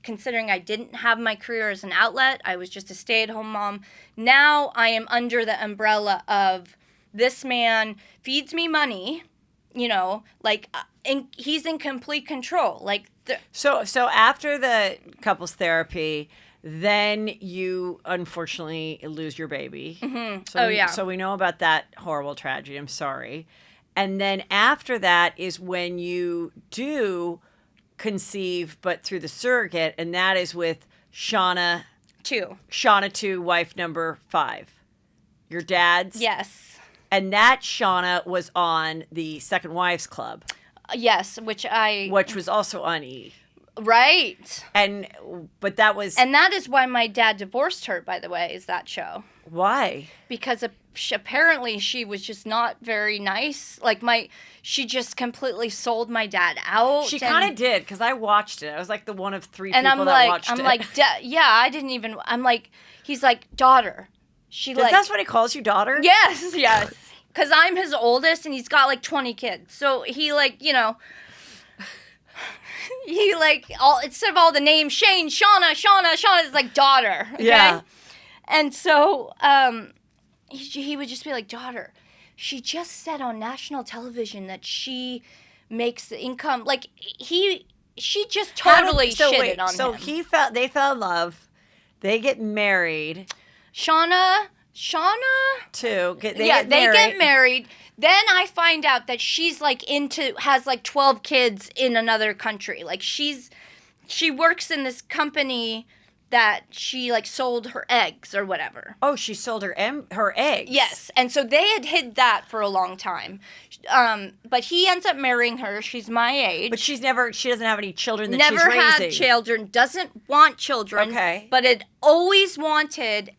considering I didn't have my career as an outlet, I was just a stay-at-home mom. Now I am under the umbrella of this man feeds me money, you know, like, he's in complete control. Like, so after the couples therapy, then you unfortunately lose your baby. Mm-hmm. So we know about that horrible tragedy. I'm sorry. And then after that is when you do conceive, but through the surrogate, and that is with Shauna 2, wife number 5. Your dad's? Yes. And that Shauna was on the Second Wives Club. Yes, which was also on E! Right. But that was... And that is why my dad divorced her, by the way, is that show. Why? Because apparently she was just not very nice. Like, she just completely sold my dad out. She kind of did, because I watched it. I was like the one of 3 people that watched it. I'm like, yeah, I didn't even... I'm like, he's like, daughter. That's what he calls you, daughter? Yes. Because I'm his oldest, and he's got, like, 20 kids. So he, like, you know... He, like, instead of all the names, Shayne, Shauna, it's like daughter. Okay? Yeah. And so he would just be like, daughter, she just said on national television that she makes the income. Like, she just totally shitted on him. They fell in love. They get married. Shauna too. They get married. Then I find out that she's like has like 12 kids in another country. Like, she works in this company that she like sold her eggs or whatever. Oh, she sold her eggs. Yes, and so they had hid that for a long time. But he ends up marrying her. She's my age. But she doesn't have any children that she's raising. Never had children. Doesn't want children. Okay. But it always wanted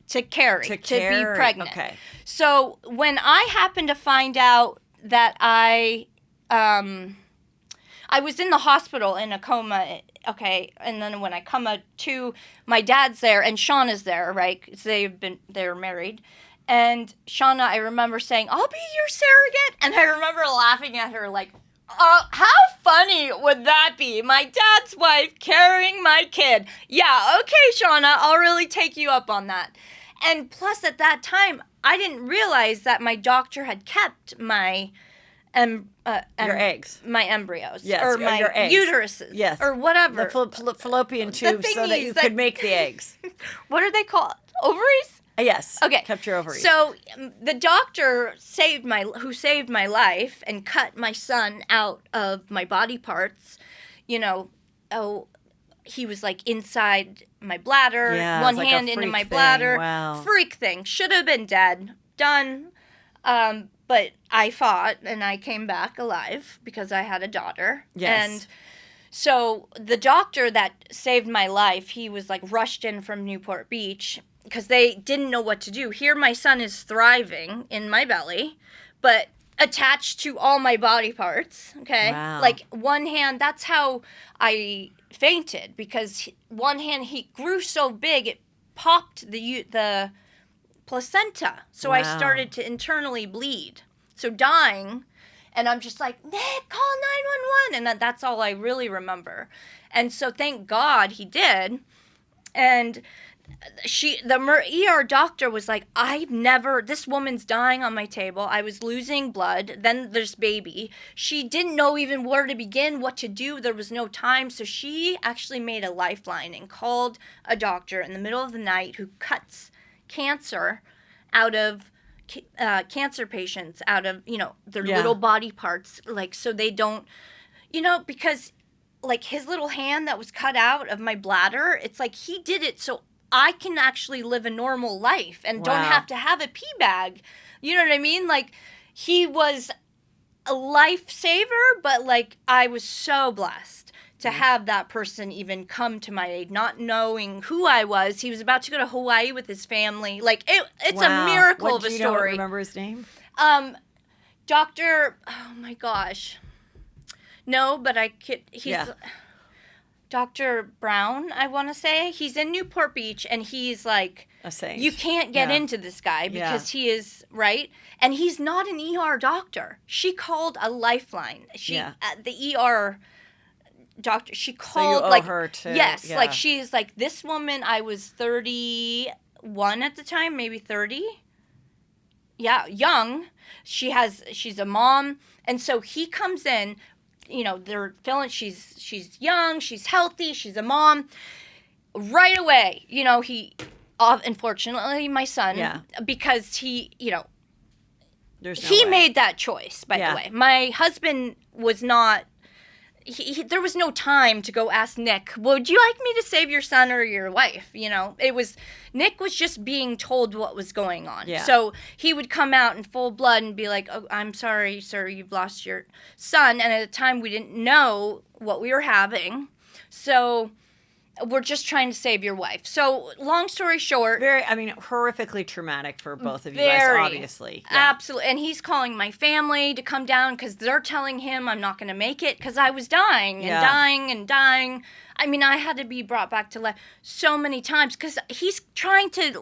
to carry, to be pregnant. Okay. So when I happened to find out that I was in the hospital in a coma, okay, and then when I come to, my dad's there and Shauna's there, right? 'Cause they're married. And Shauna, I remember saying, I'll be your surrogate. And I remember laughing at her like, how funny would that be? My dad's wife carrying my kid. Yeah, okay, Shauna, I'll really take you up on that. And plus, at that time, I didn't realize that my doctor had kept my your eggs, my embryos, yes, or my your eggs. uteruses, yes, or whatever, the fallopian tubes, so that you could make the eggs. What are they called? Ovaries? Yes. Okay. Kept your ovaries. So the doctor who saved my life and cut my son out of my body parts, he was like inside my bladder, one like hand into my bladder. Wow. Freak thing. Should have been dead. Done. But I fought and I came back alive because I had a daughter. Yes. And so the doctor that saved my life, he was like rushed in from Newport Beach because they didn't know what to do. Here my son is thriving in my belly, but attached to all my body parts, okay? Wow. Like one hand, that's how I fainted, because one hand, he grew so big, it popped the placenta. So I started to internally bleed. So dying, and I'm just like, Nick, call 911. And that's all I really remember. And so thank God he did. And the ER doctor was like, this woman's dying on my table. I was losing blood. Then there's baby. She didn't know even where to begin, what to do. There was no time. So she actually made a lifeline and called a doctor in the middle of the night who cuts cancer out of cancer patients out of, their little body parts. Like, so they don't, because like his little hand that was cut out of my bladder, it's like he did it so I can actually live a normal life and don't have to have a pee bag. You know what I mean? Like, he was a lifesaver, but like I was so blessed to have that person even come to my aid, not knowing who I was. He was about to go to Hawaii with his family. Like, it's a miracle of a story. Do you remember his name? Dr. Oh my gosh. No, but he's Dr. Brown, I want to say. He's in Newport Beach, and he's like, a saint. You can't get into this guy because he is, right? And he's not an ER doctor. She called a lifeline. The ER doctor, she called, so you owe her too. Yes, like she's like, this woman, I was 31 at the time, maybe 30. Yeah, young. She's a mom. And so he comes in, they're feeling she's young, she's healthy, she's a mom. Right away, he, unfortunately, my son, because he, he made that choice, by the way. My husband was not, there was no time to go ask Nick, would you like me to save your son or your wife? Nick was just being told what was going on. Yeah. So he would come out in full blood and be like, oh, I'm sorry, sir, you've lost your son. And at the time, we didn't know what we were having. So we're just trying to save your wife. So long story short. Horrifically traumatic for both of you guys, obviously. Yeah. Absolutely. And he's calling my family to come down because they're telling him I'm not going to make it because I was dying and dying and dying. I had to be brought back to life so many times because he's trying to,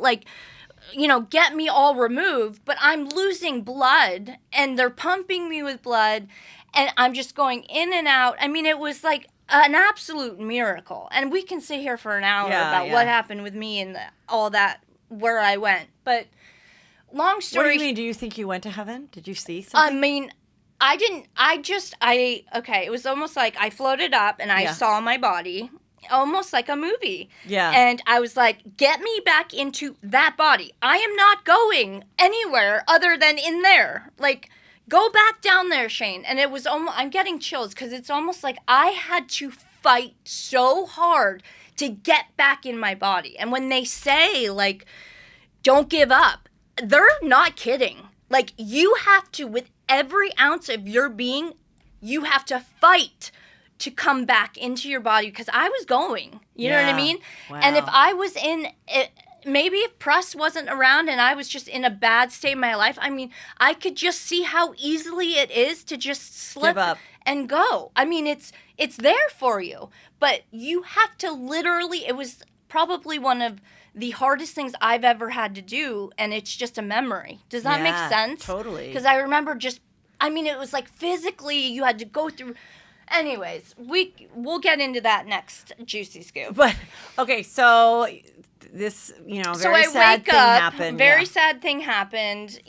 get me all removed, but I'm losing blood and they're pumping me with blood and I'm just going in and out. It was like an absolute miracle. And we can sit here for an hour about what happened with me and all that, where I went. But long story... What do you mean? Do you think you went to heaven? Did you see something? I didn't. It was almost like I floated up and I saw my body, almost like a movie. Yeah. And I was like, get me back into that body. I am not going anywhere other than in there. Like, go back down there, Shayne. And it was almost, I'm getting chills because it's almost like I had to fight so hard to get back in my body. And when they say, like, don't give up, they're not kidding. Like, you have to, with every ounce of your being, you have to fight to come back into your body because I was going. You know what I mean? Wow. And if I was in it, maybe if press wasn't around and I was just in a bad state of my life, I could just see how easily it is to just slip up and go. It's there for you, but you have to literally, it was probably one of the hardest things I've ever had to do, and it's just a memory. Does that make sense? Totally. Because I remember it was like physically you had to go through, Anyways, we'll get into that next juicy scoop. But okay, so this, So very I sad wake thing up. happened. Very sad thing happened,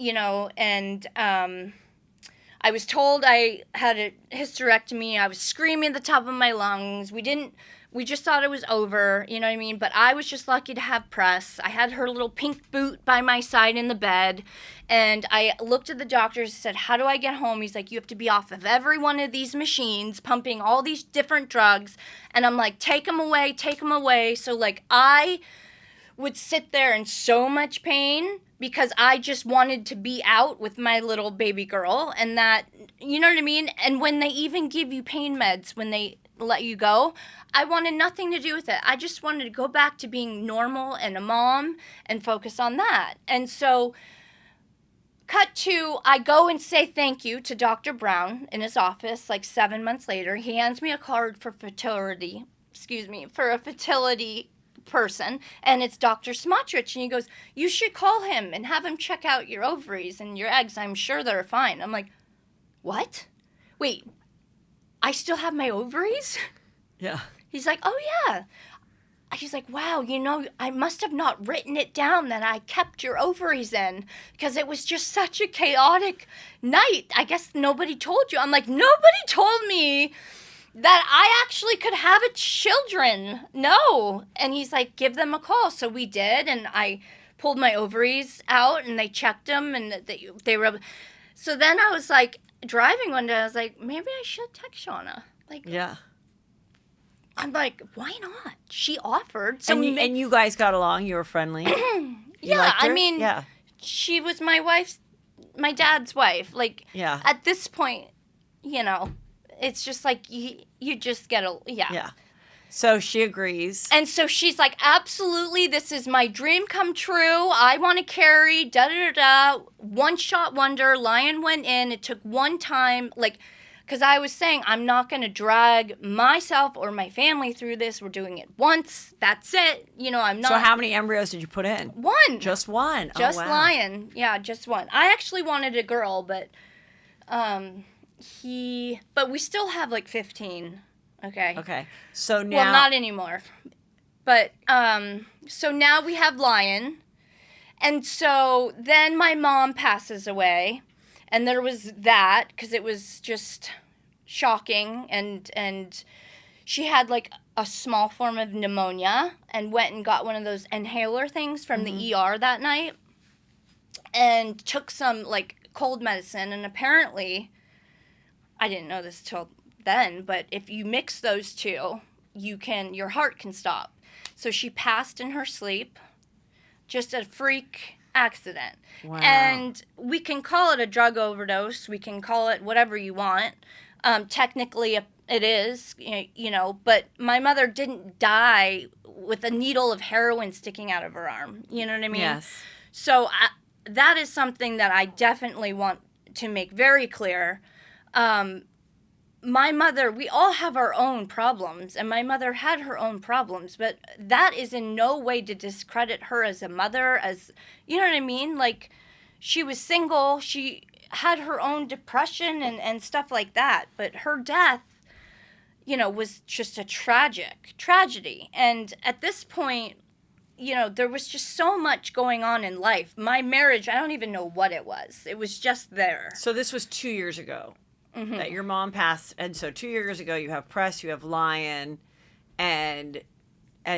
and I was told I had a hysterectomy. I was screaming at the top of my lungs. We just thought it was over, you know what I mean? But I was just lucky to have press. I had her little pink boot by my side in the bed. And I looked at the doctor and said, how do I get home? He's like, you have to be off of every one of these machines, pumping all these different drugs. And I'm like, take them away, take them away. So, like, I would sit there in so much pain because I just wanted to be out with my little baby girl. And that, you know what I mean? And when they even give you pain meds, when they let you go, I wanted nothing to do with it. I just wanted to go back to being normal and a mom and focus on that. And so, cut to, I go and say thank you to Dr. Brown in his office like 7 months later. He hands me a card for a fertility person, and it's Dr. Smotrich, and he goes, you should call him and have him check out your ovaries and your eggs. I'm sure they're fine. I'm like, what? Wait, I still have my ovaries? Yeah. He's like, oh yeah. He's like, wow, I must have not written it down that I kept your ovaries in because it was just such a chaotic night. I guess nobody told you. I'm like, nobody told me that I actually could have children. No. And he's like, give them a call. So we did, and I pulled my ovaries out, and they checked them, and they were. So then I was like, driving one day, I was like, maybe I should text Shauna. Like, Yeah. I'm like, why not? She offered. So and you guys got along. You were friendly. Yeah, I mean, yeah. She was my dad's wife. Like, yeah. At this point, it's just like you just get yeah. Yeah. So she agrees. And so she's like, absolutely, this is my dream come true. I want to carry, da-da-da-da. One shot wonder. Lion went in. It took one time, like, because I was saying, I'm not going to drag myself or my family through this. We're doing it once. That's it. I'm not. So how many embryos did you put in? One. Just one. Just oh, wow. Lion. Yeah, just one. I actually wanted a girl, but but we still have like 15. Okay. Okay. So now. Well, not anymore. But so now we have Lion. And so then my mom passes away. And there was that, because it was just shocking. And she had like a small form of pneumonia and went and got one of those inhaler things from the ER that night. And took some like cold medicine. And apparently, I didn't know this till then, but if you mix those two, your heart can stop. So she passed in her sleep. Just a freak accident. Wow. And we can call it a drug overdose. We can call it whatever you want. Technically, it is, but my mother didn't die with a needle of heroin sticking out of her arm. You know what I mean? Yes. So that is something that I definitely want to make very clear. My mother, we all have our own problems, and my mother had her own problems, but that is in no way to discredit her as a mother, you know what I mean? Like, she was single, she had her own depression and stuff like that, but her death, was just a tragedy. And at this point, there was just so much going on in life. My marriage, I don't even know what it was. It was just there. So this was 2 years ago. That your mom passed, and so 2 years ago you have Press, you have Lion, and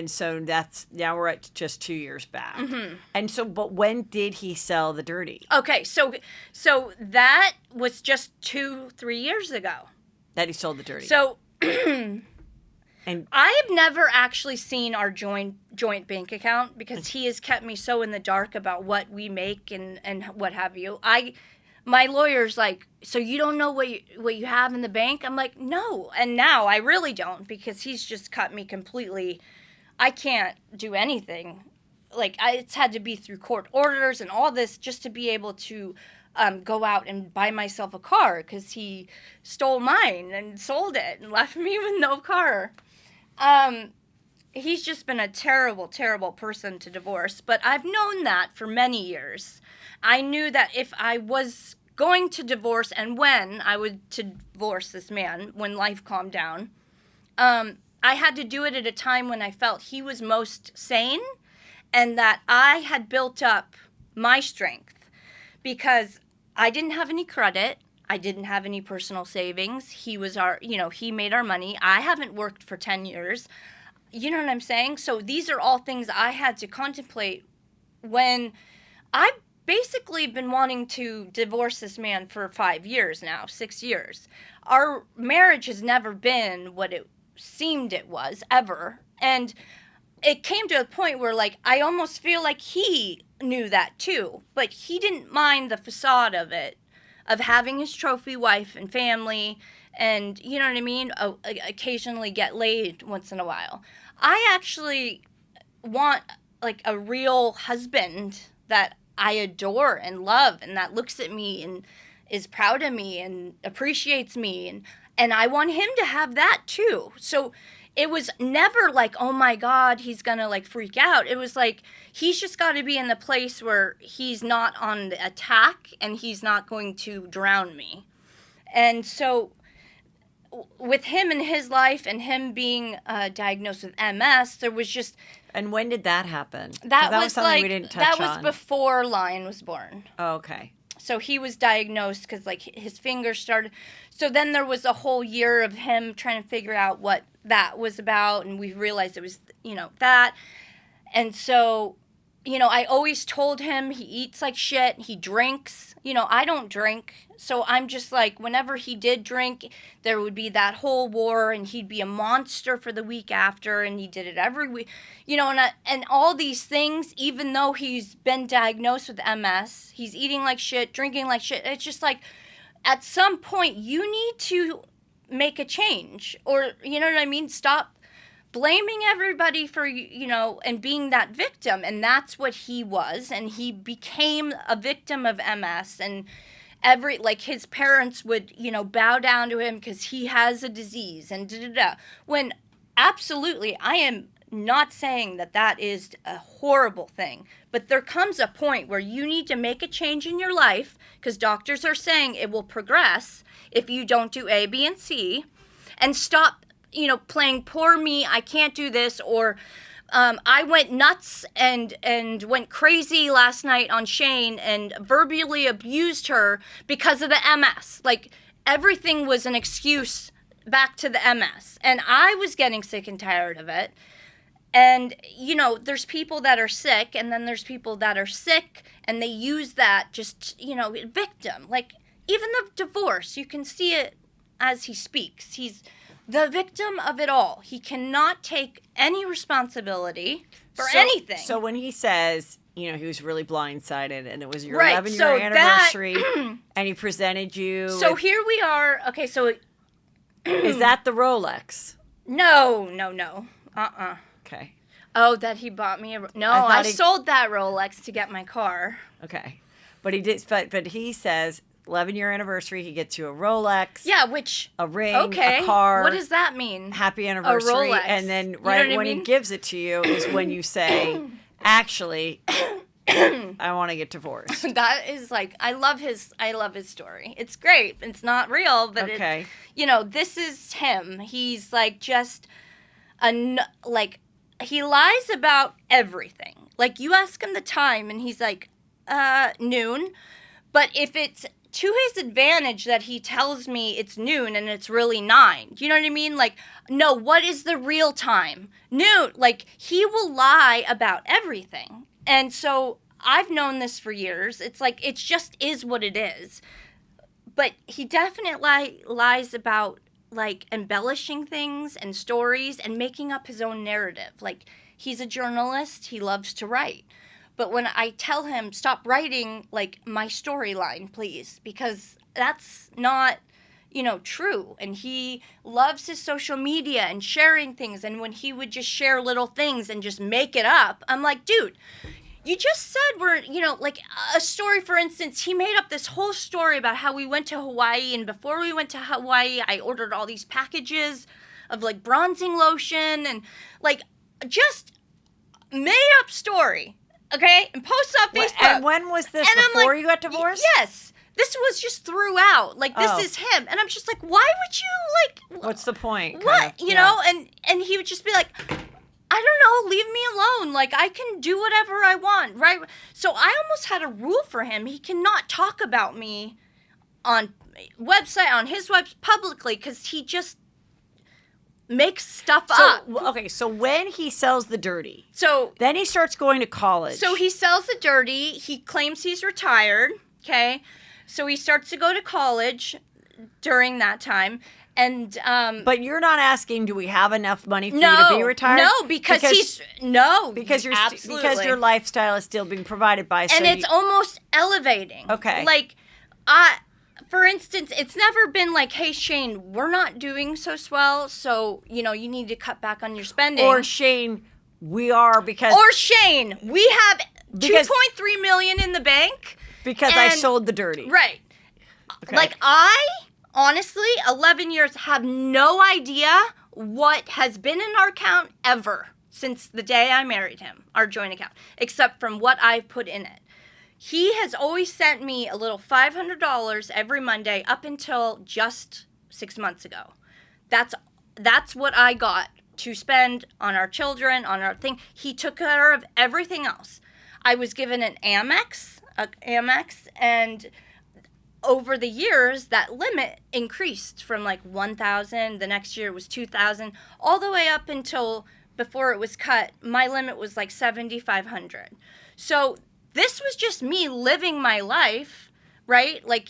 so now we're at just 2 years back. And so, but when did he sell the dirty? Okay, so that was just 2-3 years ago That he sold the dirty. So, and I have never actually seen our joint bank account because he has kept me so in the dark about what we make and what have you. My lawyer's like, so you don't know what you have in the bank? I'm like, no. And now I really don't, because he's just cut me completely. I can't do anything. Like, it's had to be through court orders and all this just to be able to go out and buy myself a car, because he stole mine and sold it and left me with no car. He's just been a terrible, terrible person to divorce. But I've known that for many years. I knew that if I was going to divorce and when I would to divorce this man, when life calmed down, I had to do it at a time when I felt he was most sane and that I had built up my strength because I didn't have any credit. I didn't have any personal savings. He was he made our money. I haven't worked for 10 years. You know what I'm saying? So these are all things I had to contemplate when I've basically been wanting to divorce this man for 5 years now, 6 years. Our marriage has never been what it seemed it was, ever. And it came to a point where, like, I almost feel like he knew that too. But he didn't mind the facade of it, of having his trophy wife and family and, you know what I mean, occasionally get laid once in a while. I actually want, like, a real husband that I adore and love and that looks at me and is proud of me and appreciates me. And I want him to have that too. So it was never like, oh my God, he's going to like freak out. It was like, he's just got to be in the place where he's not on the attack and he's not going to drown me. And so with him and his life and him being diagnosed with MS, there was just... And when did that happen? That was something like, we didn't touch that was on. Before Lion was born. Oh, okay. So he was diagnosed because, like, his fingers started. So then there was a whole year of him trying to figure out what that was about. And we realized it was, that. And so, I always told him he eats like shit. He drinks. I don't drink. So I'm just like, whenever he did drink, there would be that whole war and he'd be a monster for the week after. And he did it every week, and all these things, even though he's been diagnosed with MS, he's eating like shit, drinking like shit. It's just like, at some point you need to make a change or, you know what I mean? Stop blaming everybody for, and being that victim. And that's what he was. And he became a victim of MS. And his parents would, bow down to him because he has a disease and da-da-da. When absolutely, I am not saying that is a horrible thing. But there comes a point where you need to make a change in your life because doctors are saying it will progress if you don't do A, B, and C. And stop playing poor me, I can't do this, or I went nuts and went crazy last night on Shayne and verbally abused her because of the MS. Like, everything was an excuse back to the MS. And I was getting sick and tired of it. And, there's people that are sick, and then there's people that are sick, and they use that just, victim. Like, even the divorce, you can see it as he speaks. He's the victim of it all. He cannot take any responsibility for anything. So when he says, he was really blindsided and it was your right, 11-year anniversary and he presented you. So here we are. Okay, so... Is that the Rolex? No. Okay. Oh, that he bought me I sold that Rolex to get my car. Okay. But he did, but he says... 11-year anniversary, he gets you a Rolex. Yeah, which... A ring, a car. What does that mean? Happy anniversary. A Rolex. And then when he gives it to you is when you say, actually, I want to get divorced. That is like, I love his story. It's great. It's not real, but okay. This is him. He's like just, he lies about everything. Like, you ask him the time and he's like, noon. But if it's to his advantage that he tells me it's noon and it's really 9. You know what I mean? Like, no, what is the real time? Noon. Like, he will lie about everything. And so I've known this for years. It's like, it just is what it is. But he definitely lies about, like, embellishing things and stories and making up his own narrative. Like, he's a journalist. He loves to write. But when I tell him, stop writing, like, my storyline, please, because that's not, true. And he loves his social media and sharing things. And when he would just share little things and just make it up, I'm like, dude, you just said we're, like a story, for instance, he made up this whole story about how we went to Hawaii. And before we went to Hawaii, I ordered all these packages of, like, bronzing lotion and, like, just made up story. Okay, and post on Facebook. And when was this? Before you got divorced? Yes. This was just throughout. Like, this Oh. is him. And I'm just like, why would you, like... What's the point? What? kind of? You Yeah. know? And he would just be like, I don't know, leave me alone. Like, I can do whatever I want, right? So I almost had a rule for him. He cannot talk about me on his website publicly, because he just makes stuff up. Okay, so when he sells the dirty, So then he starts going to college. So he sells the dirty. He claims he's retired. Okay. So he starts to go to college during that time. And But you're not asking, do we have enough money for you no, to be retired? no, because because absolutely. because your lifestyle is still being provided by. And it's almost elevating. Okay. Like, for instance, it's never been like, hey, Shayne, we're not doing so swell, so, you know, you need to cut back on your spending. Or Shayne, we are because Or Shayne, we have Because- 2.3 million in the bank. because I and- sold the dirty. Right. Okay. Like, I, honestly, 11 years, have no idea what has been in our account ever since the day I married him, our joint account, except from what I've put in it. He has always sent me a little $500 every Monday up until just 6 months ago. That's what I got to spend on our children, on our thing. He took care of everything else. I was given an Amex, and over the years, that limit increased from like 1,000. The next year was 2,000, all the way up until before it was cut. My limit was like 7,500. So this was just me living my life, right? Like,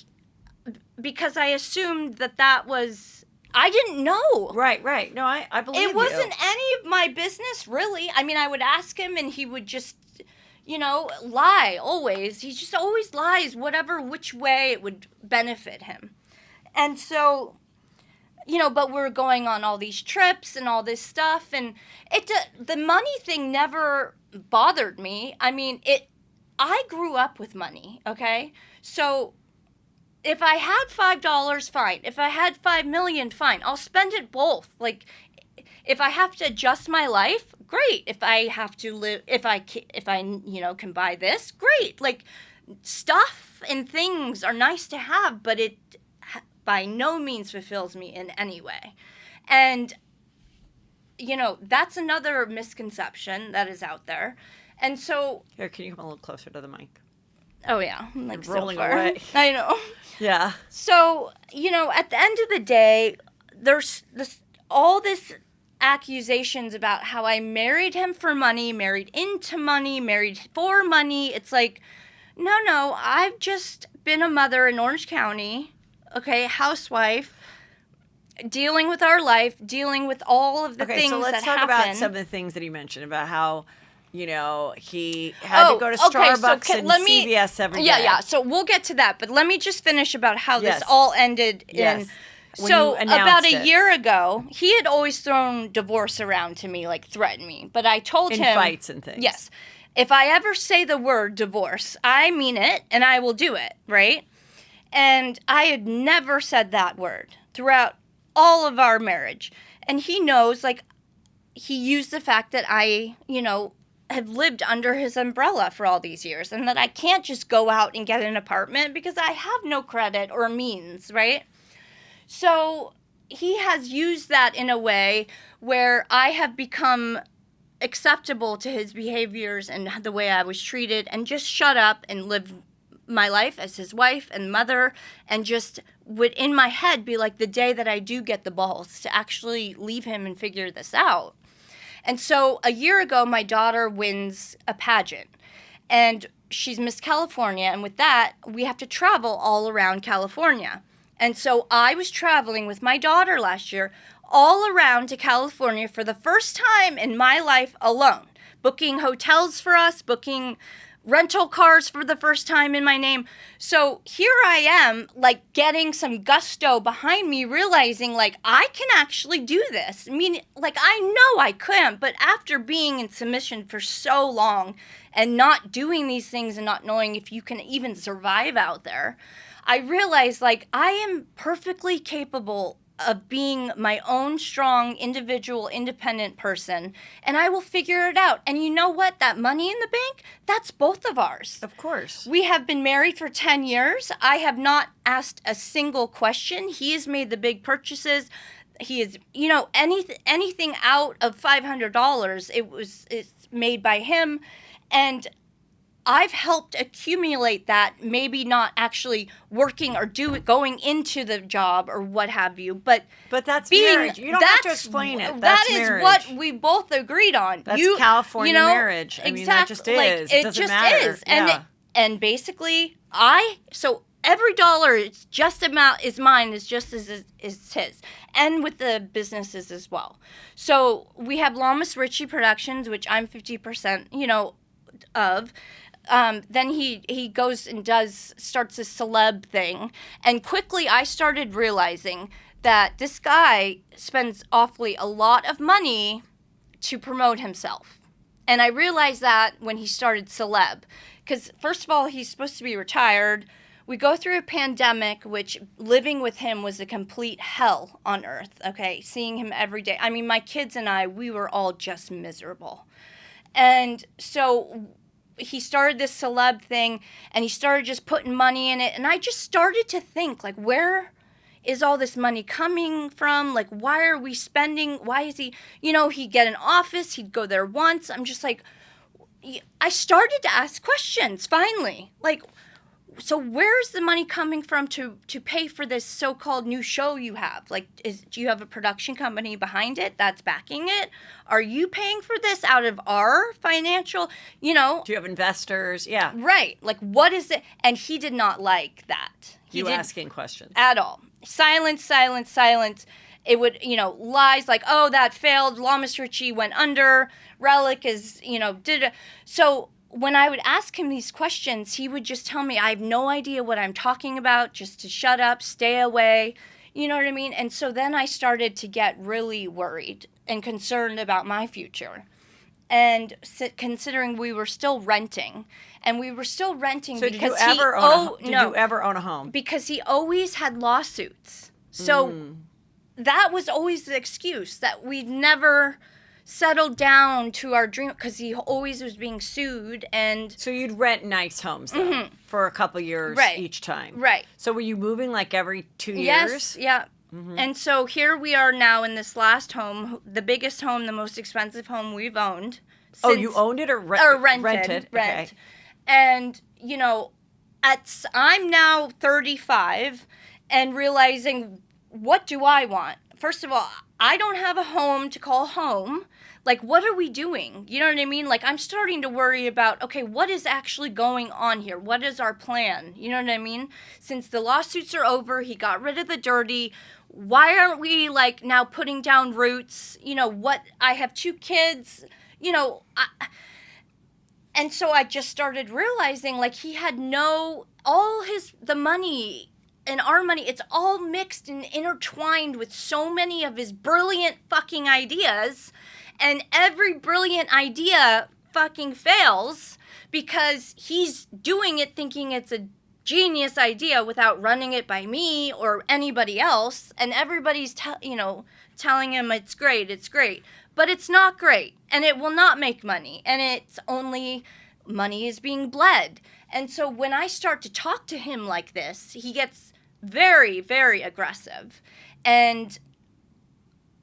because I assumed that was, I didn't know. Right. No, I believe It you. wasn't any of my business, really. I mean, I would ask him and he would just, you know, lie always. He just always lies, which way it would benefit him. And so, you know, but we're going on all these trips and all this stuff, and the money thing never bothered me. I mean, I grew up with money, okay? So if I had $5, fine. If I had 5 million, fine. I'll spend it both. Like, if I have to adjust my life, great. If I have to live, if I you know, can buy this, great. Like, stuff and things are nice to have, but it by no means fulfills me in any way. And, you know, that's another misconception that is out there. And so... Here, can you come a little closer to the mic? Oh, yeah. I'm like rolling so far. away. I know. Yeah. So, you know, at the end of the day, there's all this accusations about how I married him for money, married into money, married for money. It's like, no, I've just been a mother in Orange County, okay, housewife, dealing with our life, dealing with all of the things that happen. Okay, so let's talk about some of the things that he mentioned about how, you know, he had to go to Starbucks and CVS every day. Yeah. So we'll get to that, but let me just finish about how Yes. this all ended Yes. in. When So you announced about a it. year ago, he had always thrown divorce around to me, like threatened me. But I told In him, fights and things. yes, if I ever say the word divorce, I mean it and I will do it, right? And I had never said that word throughout all of our marriage. And he knows, like, he used the fact that I, you know, have lived under his umbrella for all these years and that I can't just go out and get an apartment because I have no credit or means, right? So he has used that in a way where I have become acceptable to his behaviors and the way I was treated and just shut up and live my life as his wife and mother and just would in my head be like, the day that I do get the balls to actually leave him and figure this out. And so a year ago, my daughter wins a pageant and she's Miss California. And with that, we have to travel all around California. And so I was traveling with my daughter last year all around to California for the first time in my life alone, booking hotels for us, booking rental cars for the first time in my name. So here I am, like, getting some gusto behind me, realizing, like, I can actually do this. I mean, like, I know I couldn't, but after being in submission for so long and not doing these things and not knowing if you can even survive out there, I realized, like, I am perfectly capable of being my own strong, individual, independent person, and I will figure it out. And you know what? That money in the bank, that's both of ours. Of course. We have been married for 10 years. I have not asked a single question. He has made the big purchases. He is, anything out of $500, it's made by him. And I've helped accumulate that, maybe not actually working or going into the job or what have you, but that's marriage. You don't have to explain it. That's marriage. That is what we both agreed on. That's California marriage. I mean, that just is. It doesn't matter. Is. And basically, so every dollar is mine is just as is his, and with the businesses as well. So we have Lamas Richie Productions, which I'm 50%, of. Then he goes and starts a celeb thing. And quickly I started realizing that this guy spends awfully a lot of money to promote himself. And I realized that when he started celeb. Because first of all, he's supposed to be retired. We go through a pandemic, which living with him was a complete hell on earth, okay? Seeing him every day. I mean, my kids and we were all just miserable. And so he started this celeb thing, and he started just putting money in it, and I just started to think, like, where is all this money coming from? Like, why are we spending? Why is he, he'd get an office, he'd go there once. I'm just like, I started to ask questions, finally. Like, so where's the money coming from to pay for this so-called new show you have? Like, do you have a production company behind it that's backing it? Are you paying for this out of our financial, Do you have investors? Yeah. Right. Like, what is it? And he did not like that. He didn't asking questions. At all. Silence. It would, lies like, oh, that failed. Lamas Richie went under. Relic is, did it. So when I would ask him these questions, he would just tell me, I have no idea what I'm talking about, just to shut up, stay away. You know what I mean? And so then I started to get really worried and concerned about my future. And considering we were still renting, So because did you ever own a home? Because he always had lawsuits. So that was always the excuse, that we'd never settled down to our dream, because he always was being sued. And so you'd rent nice homes though, for a couple years each time. Right. So were you moving like every 2 years? Yes, yeah. And so here we are now in this last home, the biggest home, the most expensive home we've owned. You owned it or rented? Okay. And, I'm now 35 and realizing, what do I want? First of all, I don't have a home to call home. Like, what are we doing? You know what I mean? Like, I'm starting to worry about, okay, what is actually going on here? What is our plan? You know what I mean? Since the lawsuits are over, he got rid of the dirty. Why aren't we, like, now putting down roots? I have 2 kids, and so I just started realizing, like, he had the money and our money, it's all mixed and intertwined with so many of his brilliant fucking ideas. And every brilliant idea fucking fails because he's doing it thinking it's a genius idea without running it by me or anybody else. And everybody's, telling him it's great. But it's not great. And it will not make money. And it's only money is being bled. And so when I start to talk to him like this, he gets very, very aggressive. And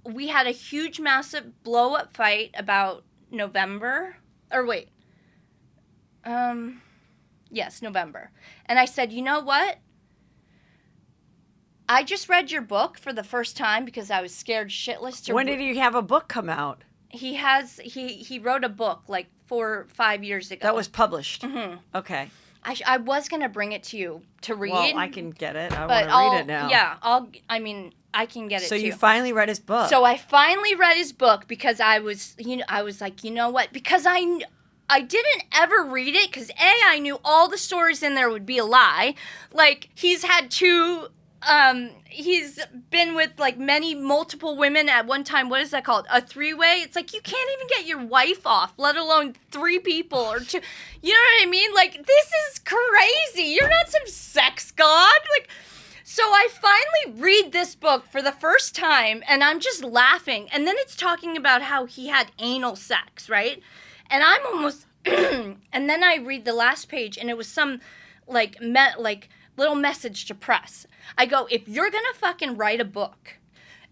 we had a huge, massive blow-up fight about November. Yes, November. And I said, you know what? I just read your book for the first time because I was scared shitless to... When did you have a book come out? He wrote a book like 4 or 5 years ago. That was published? Mm-hmm. Okay. I was going to bring it to you to read. Well, I can get it. I want to read it now. Yeah, I can get it So too. you finally read his book. So I finally read his book because I was like, you know what? Because I didn't ever read it because I knew all the stories in there would be a lie. Like, he's had 2... he's been with like multiple women at one time. What is that called? A 3-way? It's like, you can't even get your wife off, let alone 3 people or 2. You know what I mean? Like, this is crazy. You're not some sex god. Like, So I finally read this book for the first time, and I'm just laughing. And then it's talking about how he had anal sex, right? And I'm almost, and then I read the last page, and it was some, like little message to press. I go, if you're gonna fucking write a book,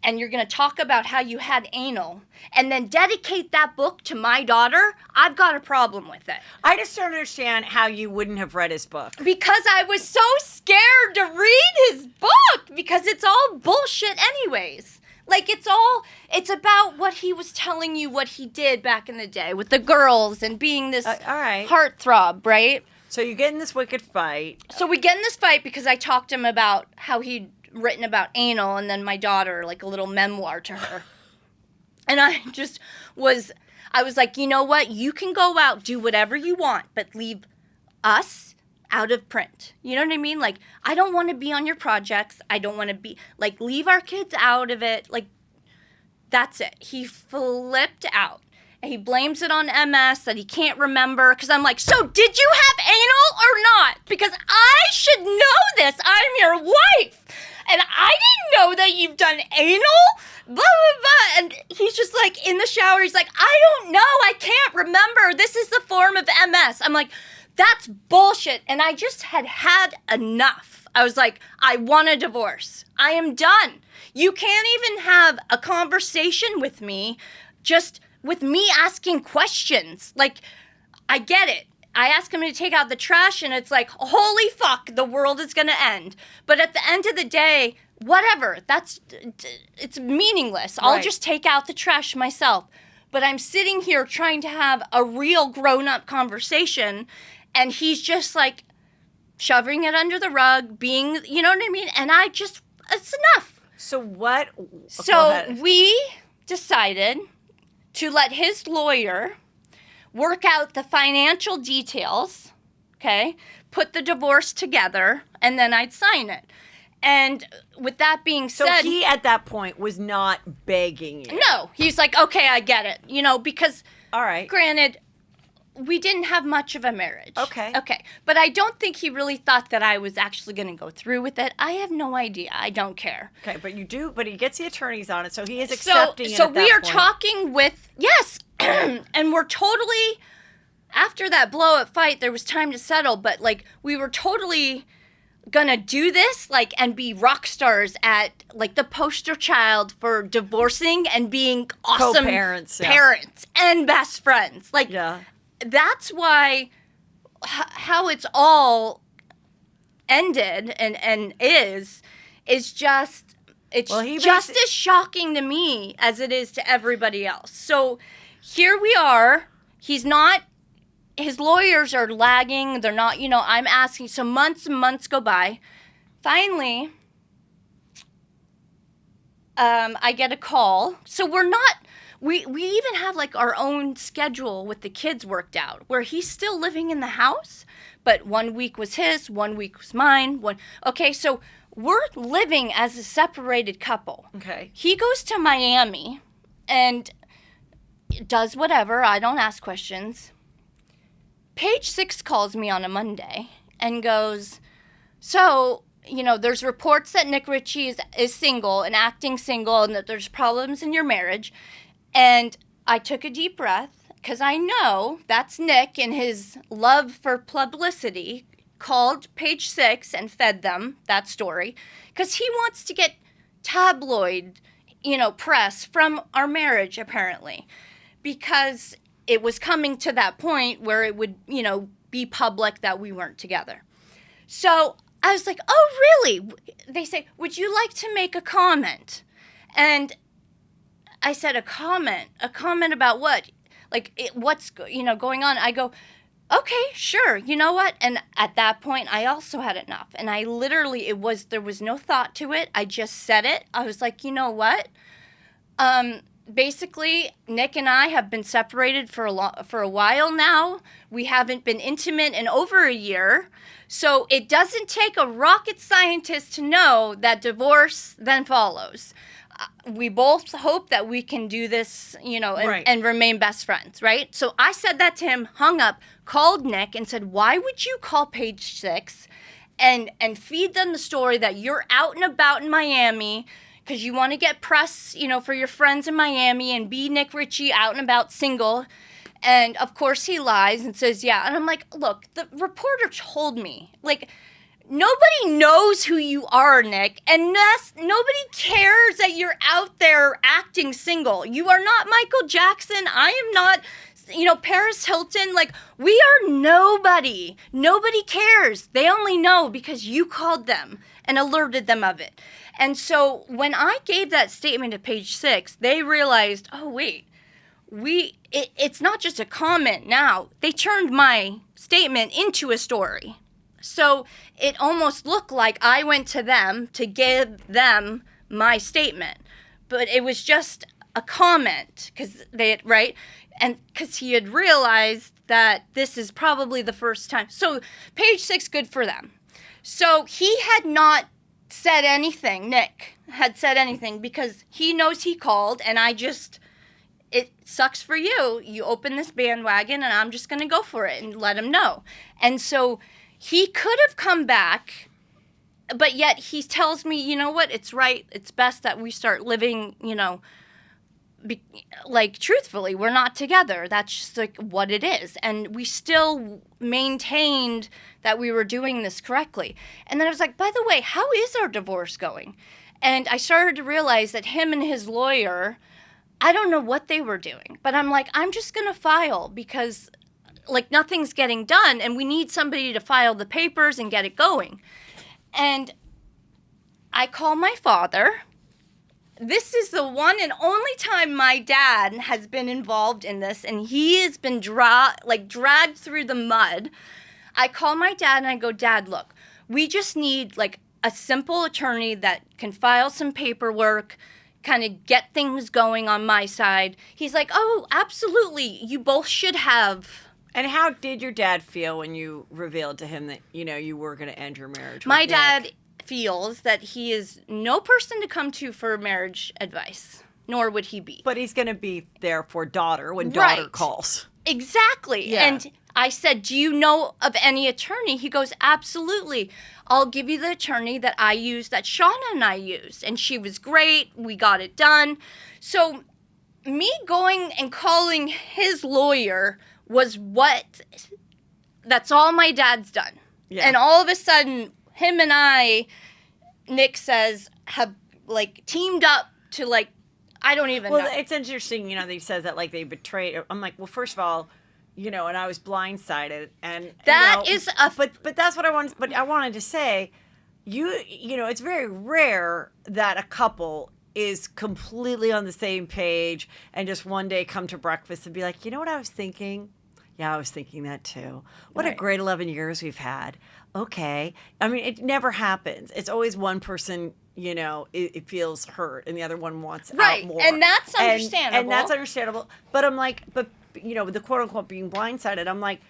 and you're going to talk about how you had anal, and then dedicate that book to my daughter, I've got a problem with it. I just don't understand how you wouldn't have read his book. Because I was so scared to read his book, because it's all bullshit anyways. Like, it's about what he was telling you what he did back in the day with the girls and being this all right. heartthrob, right? So you get in this wicked fight. So we get in this fight because I talked to him about how he'd written about anal, and then my daughter, like a little memoir to her. And I was like, you know what? You can go out, do whatever you want, but leave us out of print. You know what I mean? Like, I don't want to be on your projects. I don't want to be, like, leave our kids out of it. Like, that's it. He flipped out. And he blames it on MS, that he can't remember. Because I'm like, so did you have anal or not? Because I should know this. I'm your wife. And I didn't know that you've done anal. Blah, blah, blah. And he's just like in the shower. He's like, I don't know. I can't remember. This is the form of MS. I'm like, that's bullshit. And I just had enough. I was like, I want a divorce. I am done. You can't even have a conversation with me just with me asking questions. Like, I get it. I ask him to take out the trash, and it's like, holy fuck, the world is going to end. But at the end of the day, whatever. It's meaningless. I'll just take out the trash myself. But I'm sitting here trying to have a real grown-up conversation, and he's just like shoving it under the rug, being, you know what I mean? And it's enough. So what? So we decided to let his lawyer work out the financial details, okay, put the divorce together, and then I'd sign it. And with that being said... So he, at that point, was not begging you? No. He's like, okay, I get it. You know, because... All right. Granted, we didn't have much of a marriage. Okay. Okay. But I don't think he really thought that I was actually going to go through with it. I have no idea. I don't care. Okay, but you do... But he gets the attorneys on it, so he is accepting it So at that we are point. talking with... Yes! And we're totally... After that blow-up fight, there was time to settle, but, like, we were totally gonna do this, like, and be rock stars at, like, the poster child for divorcing and being awesome co-parents, parents and best friends. Like, that's why how it's all ended and is just... It's just as shocking to me as it is to everybody else. So here we are. He's not... His lawyers are lagging. They're not, you know, I'm asking. So months and months go by. Finally, I get a call. So we're not... We even have, like, our own schedule with the kids worked out, where he's still living in the house, but 1 week was his, 1 week was mine. Okay, so we're living as a separated couple. Okay. He goes to Miami and does whatever. I don't ask questions. Page 6 calls me on a Monday and goes, so, you know, there's reports that Nick Ritchie is single and acting single and that there's problems in your marriage. And I took a deep breath because I know that's Nick and his love for publicity called Page 6 and fed them that story because he wants to get tabloid, you know, press from our marriage, apparently, because it was coming to that point where it would, you know, be public that we weren't together. So I was like, oh, really? They say, would you like to make a comment? And I said, a comment about what? Like, what's, you know, going on? I go, okay, sure. You know what? And at that point, I also had enough. And I literally, there was no thought to it. I just said it. I was like, you know what? Basically, Nick and I have been separated for a while now. We haven't been intimate in over a year. So it doesn't take a rocket scientist to know that divorce then follows. We both hope that we can do this, you know, and remain best friends, right? So I said that to him, hung up, called Nick and said, why would you call Page 6 and feed them the story that you're out and about in Miami because you want to get press, for your friends in Miami and be Nick Ritchie out and about single. And of course he lies and says, yeah. And I'm like, look, the reporter told me, like, nobody knows who you are, Nick, and nobody cares that you're out there acting single. You are not Michael Jackson. I am not, Paris Hilton. Like, we are nobody. Nobody cares. They only know because you called them and alerted them of it. And so when I gave that statement to Page Six, they realized, oh, wait, it's not just a comment now. They turned my statement into a story. So it almost looked like I went to them to give them my statement. But it was just a comment, right? And because he had realized that this is probably the first time. So Page Six, good for them. So he had not said anything, Nick had said anything, because he knows he called, and it sucks for you. You open this bandwagon, and I'm just going to go for it and let him know. And so he could have come back, but yet he tells me, you know what, it's right. It's best that we start living, truthfully. We're not together. That's just like what it is. And we still maintained that we were doing this correctly. And then I was like, by the way, how is our divorce going? And I started to realize that him and his lawyer, I don't know what they were doing, but I'm like, I'm just going to file because nothing's getting done, and we need somebody to file the papers and get it going. And I call my father. This is the one and only time my dad has been involved in this, and he has been dragged through the mud. I call my dad and I go, Dad, look, we just need a simple attorney that can file some paperwork, kind of get things going on my side. He's like, oh, absolutely. You both should have. And how did your dad feel when you revealed to him that, you were going to end your marriage with My Nick? dad feels that he is no person to come to for marriage advice, nor would he be. But he's going to be there for daughter when daughter calls. Exactly. Yeah. And I said, do you know of any attorney? He goes, absolutely. I'll give you the attorney that I used, that Shauna and I used. And she was great. We got it done. So me going and calling his lawyer was that's all my dad's done. Yeah. And all of a sudden, him and I, Nick says, have teamed up to I don't even know. Well, it's interesting, he says that they betrayed. I'm like, well, first of all, and I was blindsided, and that is but that's what I wanted. But I wanted to say, it's very rare that a couple is completely on the same page and just one day come to breakfast and be like, you know what I was thinking? Yeah, I was thinking that too. What a great 11 years we've had. Okay. I mean, it never happens. It's always one person, it feels hurt and the other one wants out more. And that's understandable. And that's understandable. But I'm like, the quote unquote being blindsided, I'm like,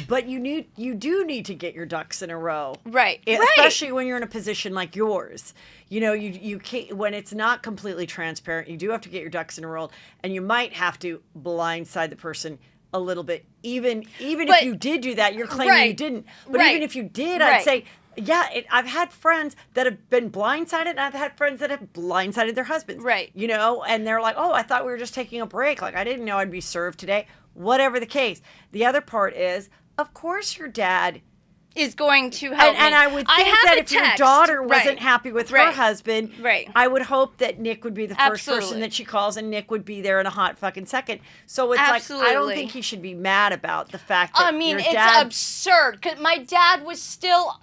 but you do need to get your ducks in a row. Right. Especially when you're in a position like yours. You can't, when it's not completely transparent, you do have to get your ducks in a row, and you might have to blindside the person a little bit. Even if you did do that, you're claiming you didn't. But even if you did, I'd say, yeah, I've had friends that have been blindsided, and I've had friends that have blindsided their husbands. Right. And they're like, oh, I thought we were just taking a break. I didn't know I'd be served today. Whatever the case. The other part is, of course, your dad is going to help me. And I would think that if your daughter wasn't happy with her husband, right. I would hope that Nick would be the first person that she calls, and Nick would be there in a hot fucking second. So it's I don't think he should be mad about the fact that your dad... it's absurd. Because my dad was still...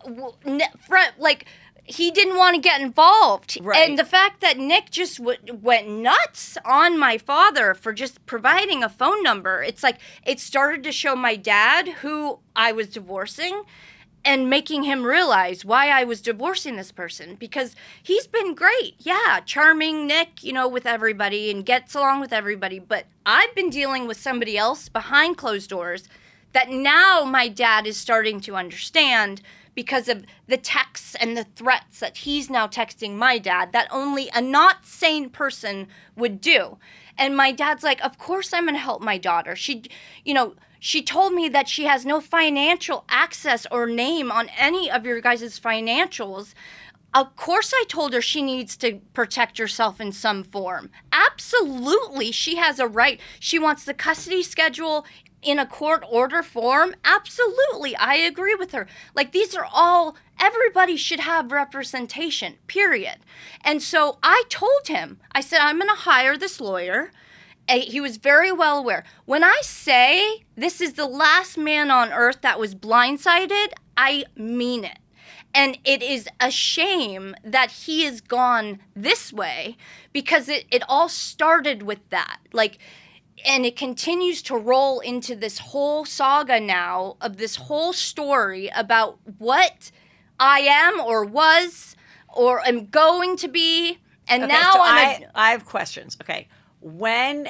he didn't want to get involved. Right. And the fact that Nick just went nuts on my father for just providing a phone number, it's it started to show my dad who I was divorcing and making him realize why I was divorcing this person, because he's been great. Yeah, charming Nick, with everybody and gets along with everybody. But I've been dealing with somebody else behind closed doors that now my dad is starting to understand because of the texts and the threats that he's now texting my dad that only a not sane person would do. And my dad's like, of course I'm going to help my daughter. She told me that she has no financial access or name on any of your guys' financials. Of course I told her she needs to protect herself in some form. Absolutely, she has a right. She wants the custody schedule in a court order form. Absolutely, I agree with her. Like, these are all, everybody should have representation, period. And so I told him, I said, I'm going to hire this lawyer. He was very well aware. When I say this is the last man on earth that was blindsided, I mean it. And it is a shame that he has gone this way, because it all started with that. Like, and it continues to roll into this whole saga now of this whole story about what I am or was or am going to be. And Okay, now so I'm I have questions. Okay. When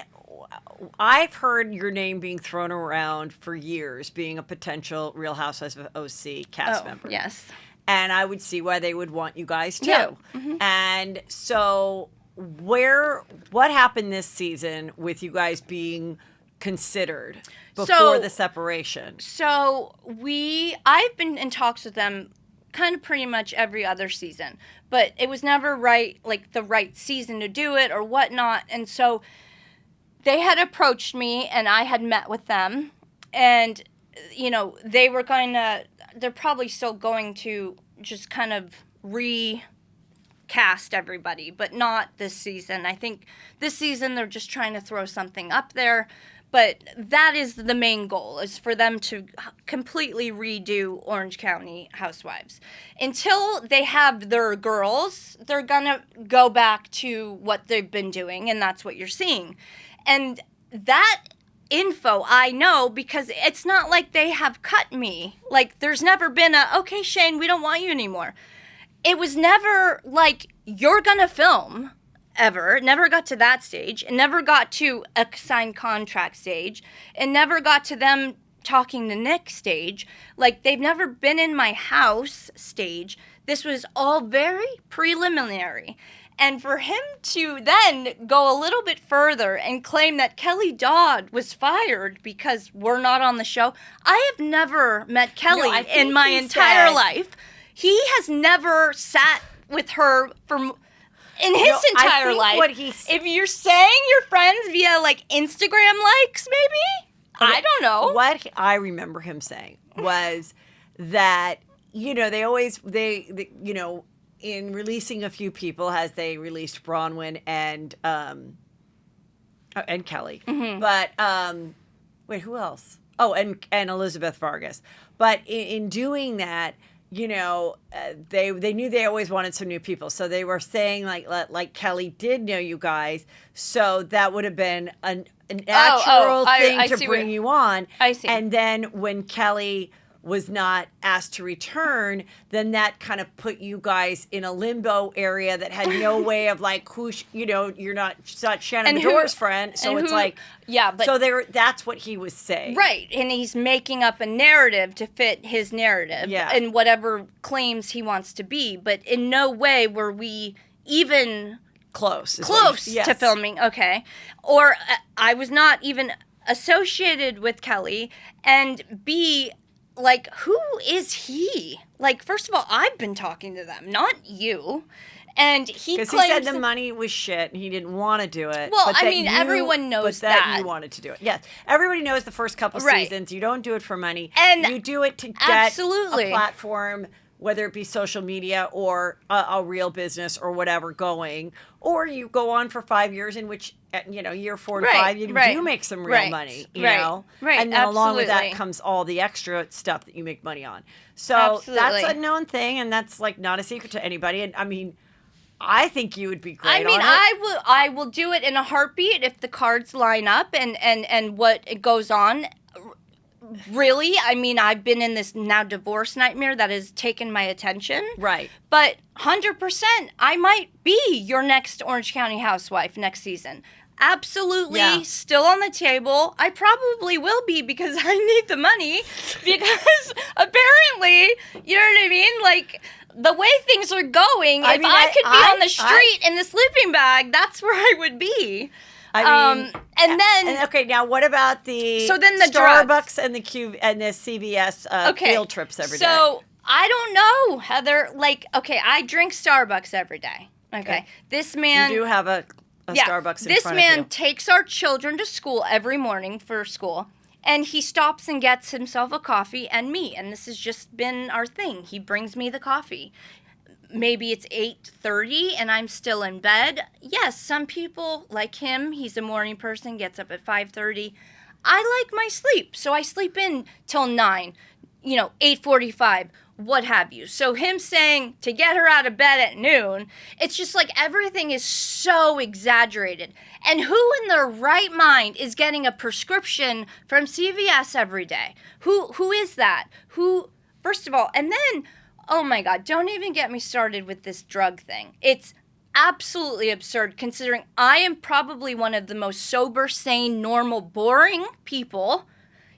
I've heard your name being thrown around for years, being a potential Real Housewives of OC cast member. Yes. And I would see why they would want you guys too. Yeah. Mm-hmm. And so what happened this season with you guys being considered before the separation? So I've been in talks with them kind of pretty much every other season, but it was never the right season to do it or whatnot. And so they had approached me and I had met with them, and, they're probably still going to just kind of recast everybody, but not this season. I think this season they're just trying to throw something up there. But that is the main goal, is for them to completely redo Orange County Housewives. Until they have their girls, they're going to go back to what they've been doing, and that's what you're seeing. And that info I know, because it's not like they have cut me. Like, there's never been okay, Shayne, we don't want you anymore. It was never like, you're going to film. Ever. It never got to that stage. It never got to a signed contract stage. It never got to them talking to Nick stage. Like, they've never been in my house stage. This was all very preliminary. And for him to then go a little bit further and claim that Kelly Dodd was fired because we're not on the show. I have never met Kelly in my entire life. He has never sat with her in his entire life. If you're saying you're friends via like Instagram likes, maybe? I don't know. What I remember him saying was that, they in releasing a few people, as they released Bronwyn and Kelly. Mm-hmm. But wait, who else? Oh, and Elizabeth Vargas. But in doing that, they knew they always wanted some new people. So they were saying like Kelly did know you guys. So that would have been a natural thing to bring you on. I see. And then when Kelly was not asked to return, then that kind of put you guys in a limbo area that had no way of like you're not Shannon Bedore's friend, so it's like but so that's what he was saying, right? And he's making up a narrative to fit his narrative, and whatever claims he wants to be, but in no way were we even close to filming. Okay, or I was not even associated with Kelly, and B, like, who is he? Like, first of all, I've been talking to them, not you. And because he said the money was shit and he didn't want to do it. Well, everyone knows that you wanted to do it. Yes, everybody knows the first couple seasons you don't do it for money, and you do it to get a platform, whether it be social media or a real business or whatever going, or you go on for 5 years in which, year 4 and 5, you do make some real money, know? Right, and then along with that comes all the extra stuff that you make money on. So that's a known thing, and that's like not a secret to anybody. And I mean, I think you would be great on it. I will do it in a heartbeat if the cards line up and what goes on. Really, I mean, I've been in this now divorce nightmare that has taken my attention. Right. But 100%, I might be your next Orange County housewife next season. Absolutely, still on the table. I probably will be because I need the money. Because apparently, you know what I mean? Like, the way things are going, if I could be on the street in the sleeping bag, that's where I would be. I mean, and then okay, now what about the So then the Starbucks drugs. and the CVS field trips every day? So I don't know, Heather. Like, okay, I drink Starbucks every day. Okay. This man. You do have a Starbucks in This front man of you. takes our children to school every morning for school, and he stops and gets himself a coffee and me, and this has just been our thing. He brings me the coffee. Maybe it's 8:30 and I'm still in bed. Yes, some people like him. He's a morning person, gets up at 5:30. I like my sleep, so I sleep in till 9, 8:45, what have you. So him saying to get her out of bed at noon, it's just like everything is so exaggerated. And who in their right mind is getting a prescription from CVS every day? Who is that? Who, first of all, and then, oh my God, don't even get me started with this drug thing. It's absolutely absurd considering I am probably one of the most sober, sane, normal, boring people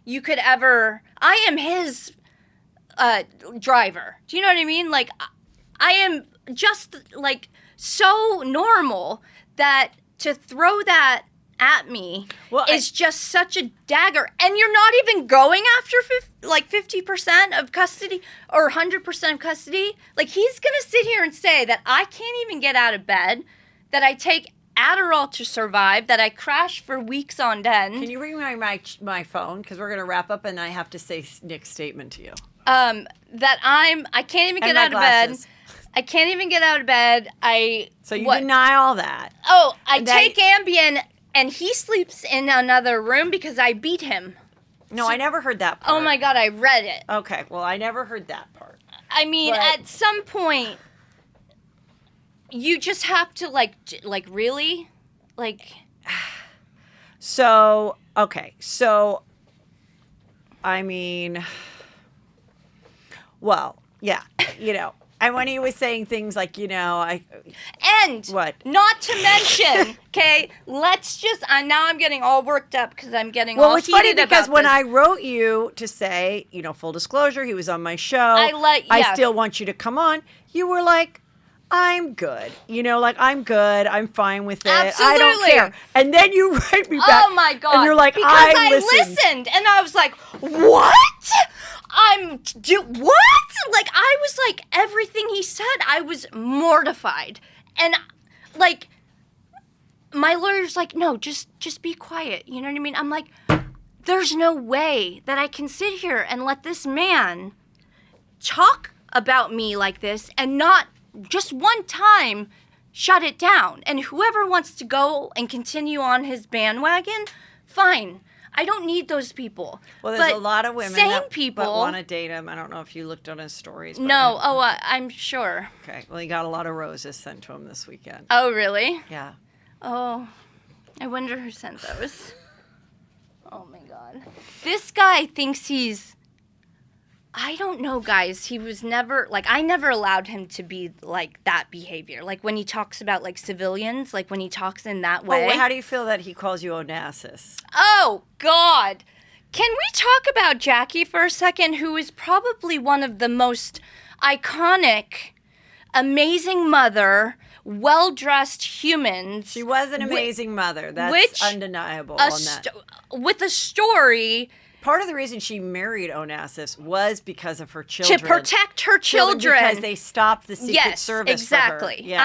you could ever. I am his driver. Do you know what I mean? Like, I am just like so normal that to throw that at me is just such a dagger. And you're not even going after 50% of custody or 100% of custody. Like, he's going to sit here and say that I can't even get out of bed, that I take Adderall to survive, that I crash for weeks on end. Can you ring my phone? Because we're going to wrap up and I have to say Nick's statement to you. That I can't even get out of bed. I can't even get out of bed. So you deny all that. Oh, I take Ambien and he sleeps in another room because I beat him. No, I never heard that part. Oh my God, I read it. Okay, well, I never heard that part. I mean, at some point, you just have to like really, like. So, okay, so, I mean, well, yeah, and when he was saying things like, And what? Not to mention, okay, let's just, now I'm getting all worked up because I'm getting all heated about this. Well, it's funny because when I wrote you to say, full disclosure, he was on my show. I still want you to come on. You were like, I'm good. I'm good. I'm fine with it. Absolutely. I don't care. And then you write me back. Oh my God. And you're like, because I listened. And I was like, what? What? Like, I was like, everything he said, I was mortified. And like, my lawyer's like, no, just be quiet. You know what I mean? I'm like, there's no way that I can sit here and let this man talk about me like this and not just one time shut it down. And whoever wants to go and continue on his bandwagon, fine. I don't need those people. Well, there's a lot of women that people want to date him. I don't know if you looked on his stories. No. I'm sure. Okay. Well, he got a lot of roses sent to him this weekend. Oh, really? Yeah. Oh, I wonder who sent those. Oh, my God. This guy thinks I don't know, guys. He was never, I never allowed him to be, that behavior. Like, when he talks about, civilians, when he talks in that way. Well, how do you feel that he calls you Onassis? Oh, God. Can we talk about Jackie for a second, who is probably one of the most iconic, amazing mother, well-dressed humans. She was an amazing mother. That's undeniable on that. With a story. Part of the reason she married Onassis was because of her children. To protect her children. Because they stopped the Secret Service exactly. for her. Yeah.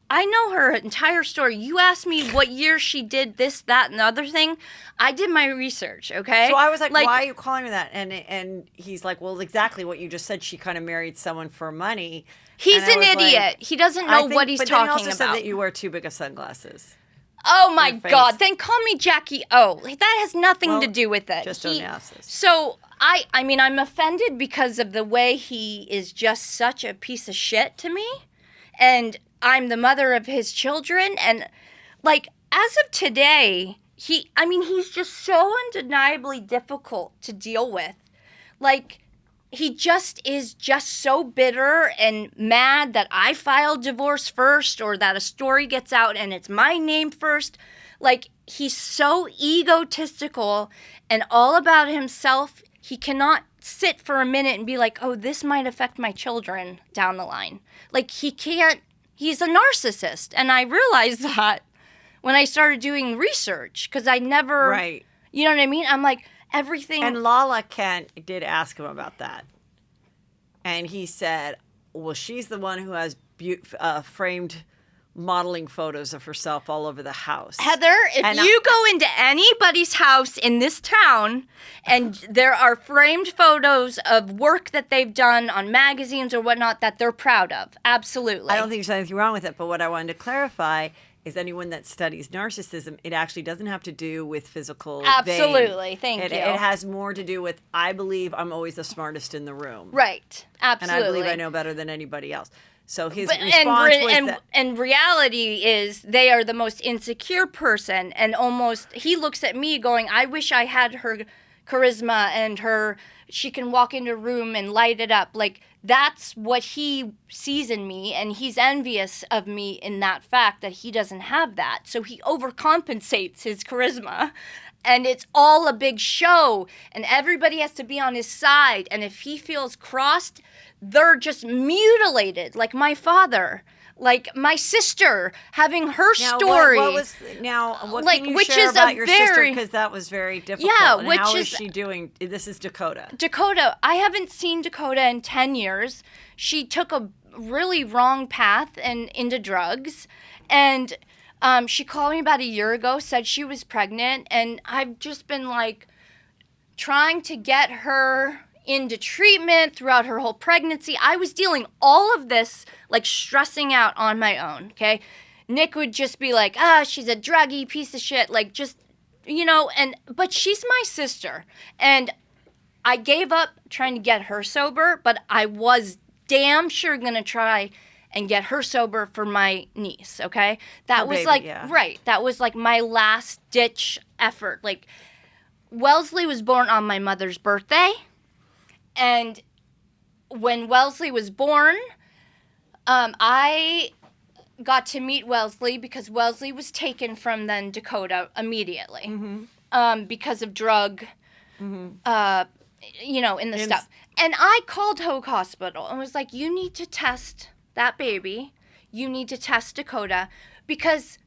I know her entire story. You asked me what year she did this, that, and the other thing. I did my research, okay? So I was like, why are you calling her that? And he's like, well, exactly what you just said. She kind of married someone for money. He's an idiot. He doesn't know what he's talking about. But then he also said that you wear too big of sunglasses. Oh, my God. Then call me Jackie O. That has nothing to do with it. Just Onassis. So, I mean, I'm offended because of the way he is just such a piece of shit to me. And I'm the mother of his children. And, as of today, he's just so undeniably difficult to deal with. He just is just so bitter and mad that I filed divorce first or that a story gets out and it's my name first. He's so egotistical and all about himself. He cannot sit for a minute and be like, oh, this might affect my children down the line. He can't. He's a narcissist. And I realized that when I started doing research, because I never, Right. you know what I mean? I'm like, everything. And Lala Kent did ask him about that. And he said, well, she's the one who has framed modeling photos of herself all over the house. Heather, if you go into anybody's house in this town and there are framed photos of work that they've done on magazines or whatnot that they're proud of, absolutely. I don't think there's anything wrong with it, but what I wanted to clarify is anyone that studies narcissism, it actually doesn't have to do with physical Absolutely, thank you. It has more to do with, I believe I'm always the smartest in the room. Right, absolutely. And I believe I know better than anybody else. So his response was that... And reality is they are the most insecure person, and almost, he looks at me going, I wish I had her charisma and she can walk into a room and light it up. Like, that's what he sees in me, and he's envious of me in that fact that he doesn't have that. So he overcompensates his charisma, and it's all a big show, and everybody has to be on his side, and if he feels crossed, they're just mutilated, like my father. Like my sister having her story. What can you share about your sister? Because that was very difficult. Yeah, and how is she doing? This is Dakota. Dakota, I haven't seen Dakota in 10 years. She took a really wrong path and into drugs. And she called me about a year ago, said she was pregnant. And I've just been like trying to get her into treatment throughout her whole pregnancy. I was dealing all of this, like stressing out on my own, okay? Nick would just be like, she's a druggy piece of shit, like just, but she's my sister. And I gave up trying to get her sober, but I was damn sure gonna try and get her sober for my niece, okay? That was right, that was like my last ditch effort. Like, Wellesley was born on my mother's birthday. And when Wellesley was born, I got to meet Wellesley because Wellesley was taken from then Dakota immediately because of drug, in the stuff. And I called Hoag Hospital and was like, you need to test that baby. You need to test Dakota because,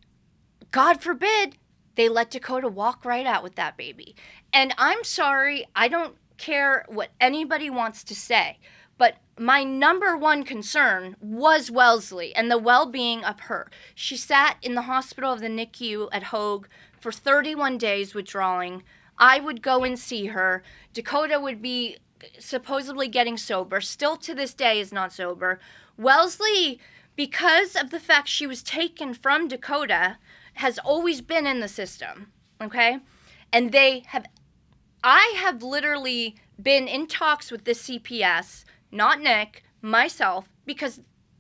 God forbid, they let Dakota walk right out with that baby. And I'm sorry, I don't care what anybody wants to say, but my number one concern was Wellesley and the well-being of her. She sat in the hospital of the NICU at Hoag for 31 days withdrawing. I would go and see her. Dakota would be supposedly getting sober, still to this day is not sober. Wellesley, because of the fact she was taken from Dakota, has always been in the system, okay? And I have literally been in talks with the CPS, not Nick, myself, because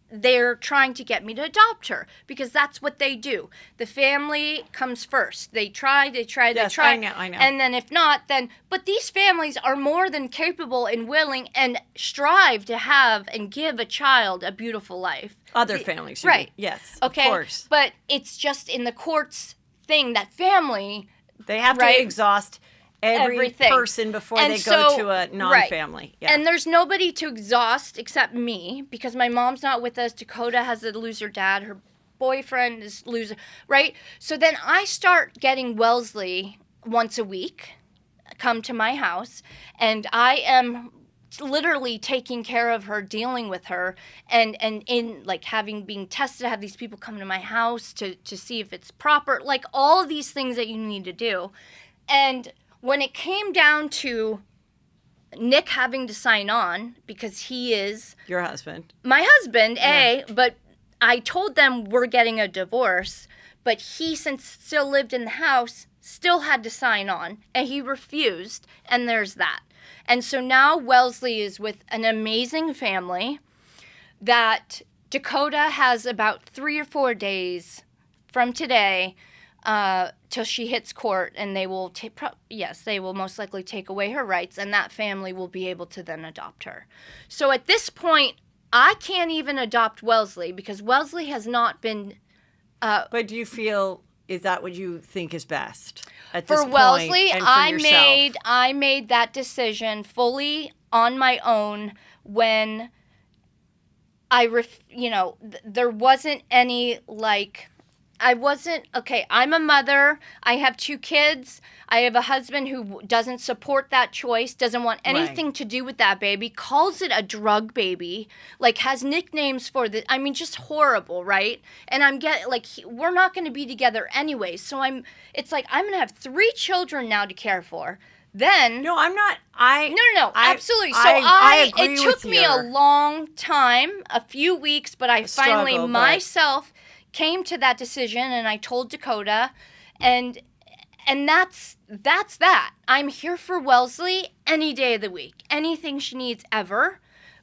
they're trying to get me to adopt her, because that's what they do. The family comes first. They try. Yes, I know. And then if not, but these families are more than capable and willing and strive to have and give a child a beautiful life. Other families. Right. Yes, okay. Of course. But it's just in the courts thing that family... They have to exhaust everything. Person before they go to a non-family. Right. Yeah. And there's nobody to exhaust except me because my mom's not with us. Dakota has a loser dad. Her boyfriend is loser, right? So then I start getting Wellesley once a week come to my house, and I am literally taking care of her, dealing with her, and in like being tested, have these people come to my house to see if it's proper, like all of these things that you need to do. And when it came down to Nick having to sign on, because he is... Your husband. My husband, but I told them we're getting a divorce, but he, since still lived in the house, still had to sign on, and he refused, and there's that. And so now Wellesley is with an amazing family that Dakota has about 3 or 4 days from today till she hits court, and they will they will most likely take away her rights, and that family will be able to then adopt her. So at this point, I can't even adopt Wellesley because Wellesley has not been... but do you feel, is that what you think is best at this point? For Wellesley, and for yourself? I made that decision fully on my own when there wasn't any, like... okay, I'm a mother. I have 2 kids. I have a husband who doesn't support that choice, doesn't want anything to do with that baby, calls it a drug baby, like has nicknames for the, I mean, just horrible, right? And I'm getting, like, we're not going to be together anyway. So it's like, I'm going to have 3 children now to care for. Then. No, I'm not. No, absolutely. So I agree it took with me a long time, a few weeks, but I finally myself came to that decision, and I told Dakota, and that's that. I'm here for Wellesley any day of the week, anything she needs ever,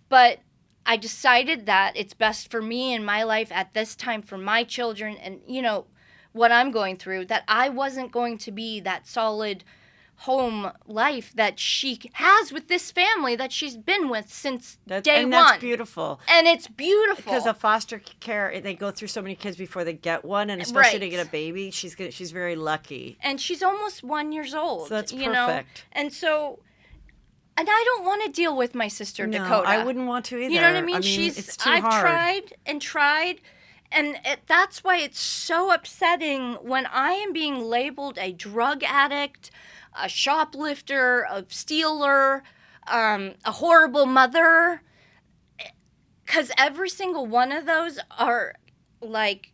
but I decided that it's best for me in my life at this time for my children and, you know, what I'm going through, that I wasn't going to be that solid home life that she has with this family that she's been with since day one. That's beautiful. And it's beautiful. Because of foster care, they go through so many kids before they get one, and especially to get a baby, she's very lucky. And she's almost 1 year old. So that's perfect. Know? And so, and I don't want to deal with my sister Dakota. I wouldn't want to either. You know what I mean? It's too I've hard. tried. And that's why it's so upsetting when I am being labeled a drug addict, a shoplifter, a stealer, a horrible mother. Because every single one of those are, like,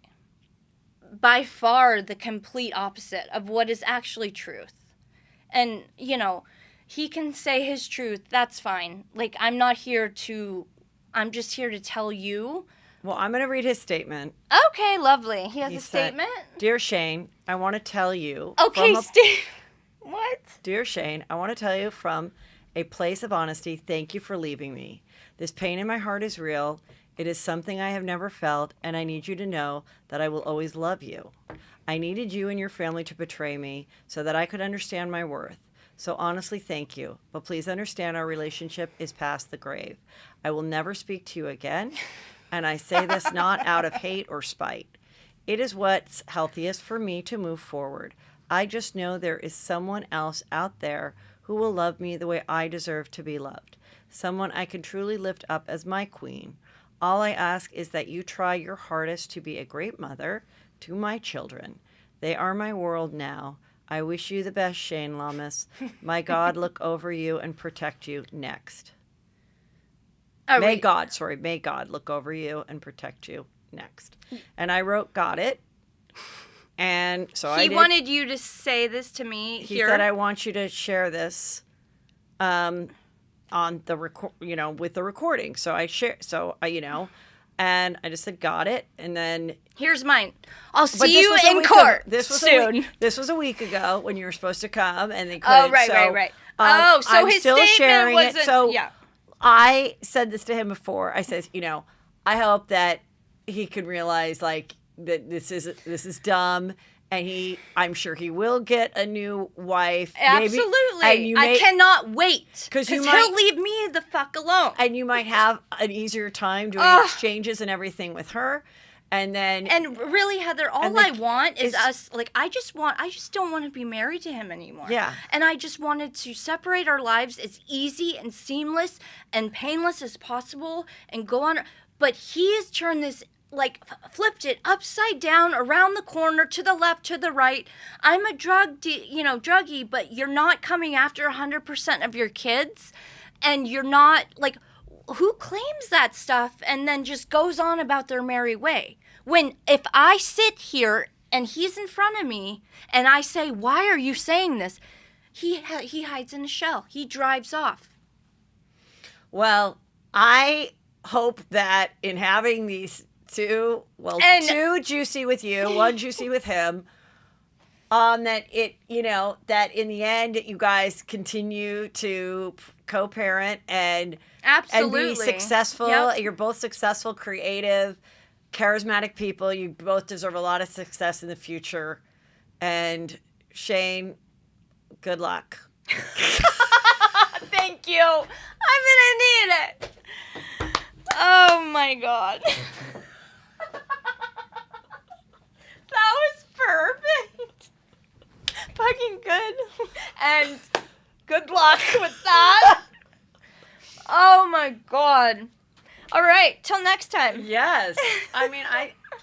by far the complete opposite of what is actually truth. And, you know, he can say his truth. That's fine. Like, I'm just here to tell you. Well, I'm going to read his statement. Okay, lovely. He has a statement? Dear Shayne, I want to tell you. Okay, what? Dear Shayne, I want to tell you from a place of honesty, thank you for leaving me. This pain in my heart is real. It is something I have never felt, and I need you to know that I will always love you. I needed you and your family to betray me so that I could understand my worth. So honestly, thank you. But please understand our relationship is past the grave. I will never speak to you again, and I say this not out of hate or spite. It is what's healthiest for me to move forward. I just know there is someone else out there who will love me the way I deserve to be loved. Someone I can truly lift up as my queen. All I ask is that you try your hardest to be a great mother to my children. They are my world now. I wish you the best, Shayne Lamas. My God look over you and protect you next. May God look over you and protect you next. And I wrote, got it. And so he wanted you to say this to me. He said, I want you to share this on the with the recording. So I share. So and I just said, got it. And then here's mine. I'll see you in court soon. This was a week ago when you were supposed to come, and they couldn't. Oh, right. So I'm his still statement sharing wasn't. It. So yeah. I said this to him before. I said, I hope that he can realize like that this is dumb, and I'm sure he will get a new wife. Absolutely. I cannot wait because he'll leave me the fuck alone. And you might have an easier time doing exchanges and everything with her. And really, Heather, all I want is us. Like, I just don't want to be married to him anymore. Yeah. And I just wanted to separate our lives as easy and seamless and painless as possible and go on. But he has turned this, like, flipped it upside down, around the corner, to the left, to the right. I'm a druggie, but you're not coming after 100% of your kids, and you're not, like, who claims that stuff and then just goes on about their merry way? When if I sit here and he's in front of me and I say, why are you saying this? He hides in a shell. He drives off. Well, I hope that in having these two juicy with you, one juicy with him, that that in the end you guys continue to co-parent and be successful. Yep. You're both successful, creative, charismatic people. You both deserve a lot of success in the future. And Shayne, good luck. Thank you. I'm gonna need it. Oh my God. That was perfect. Fucking good. And good luck with that. Oh my God. All right, till next time. Yes. I mean,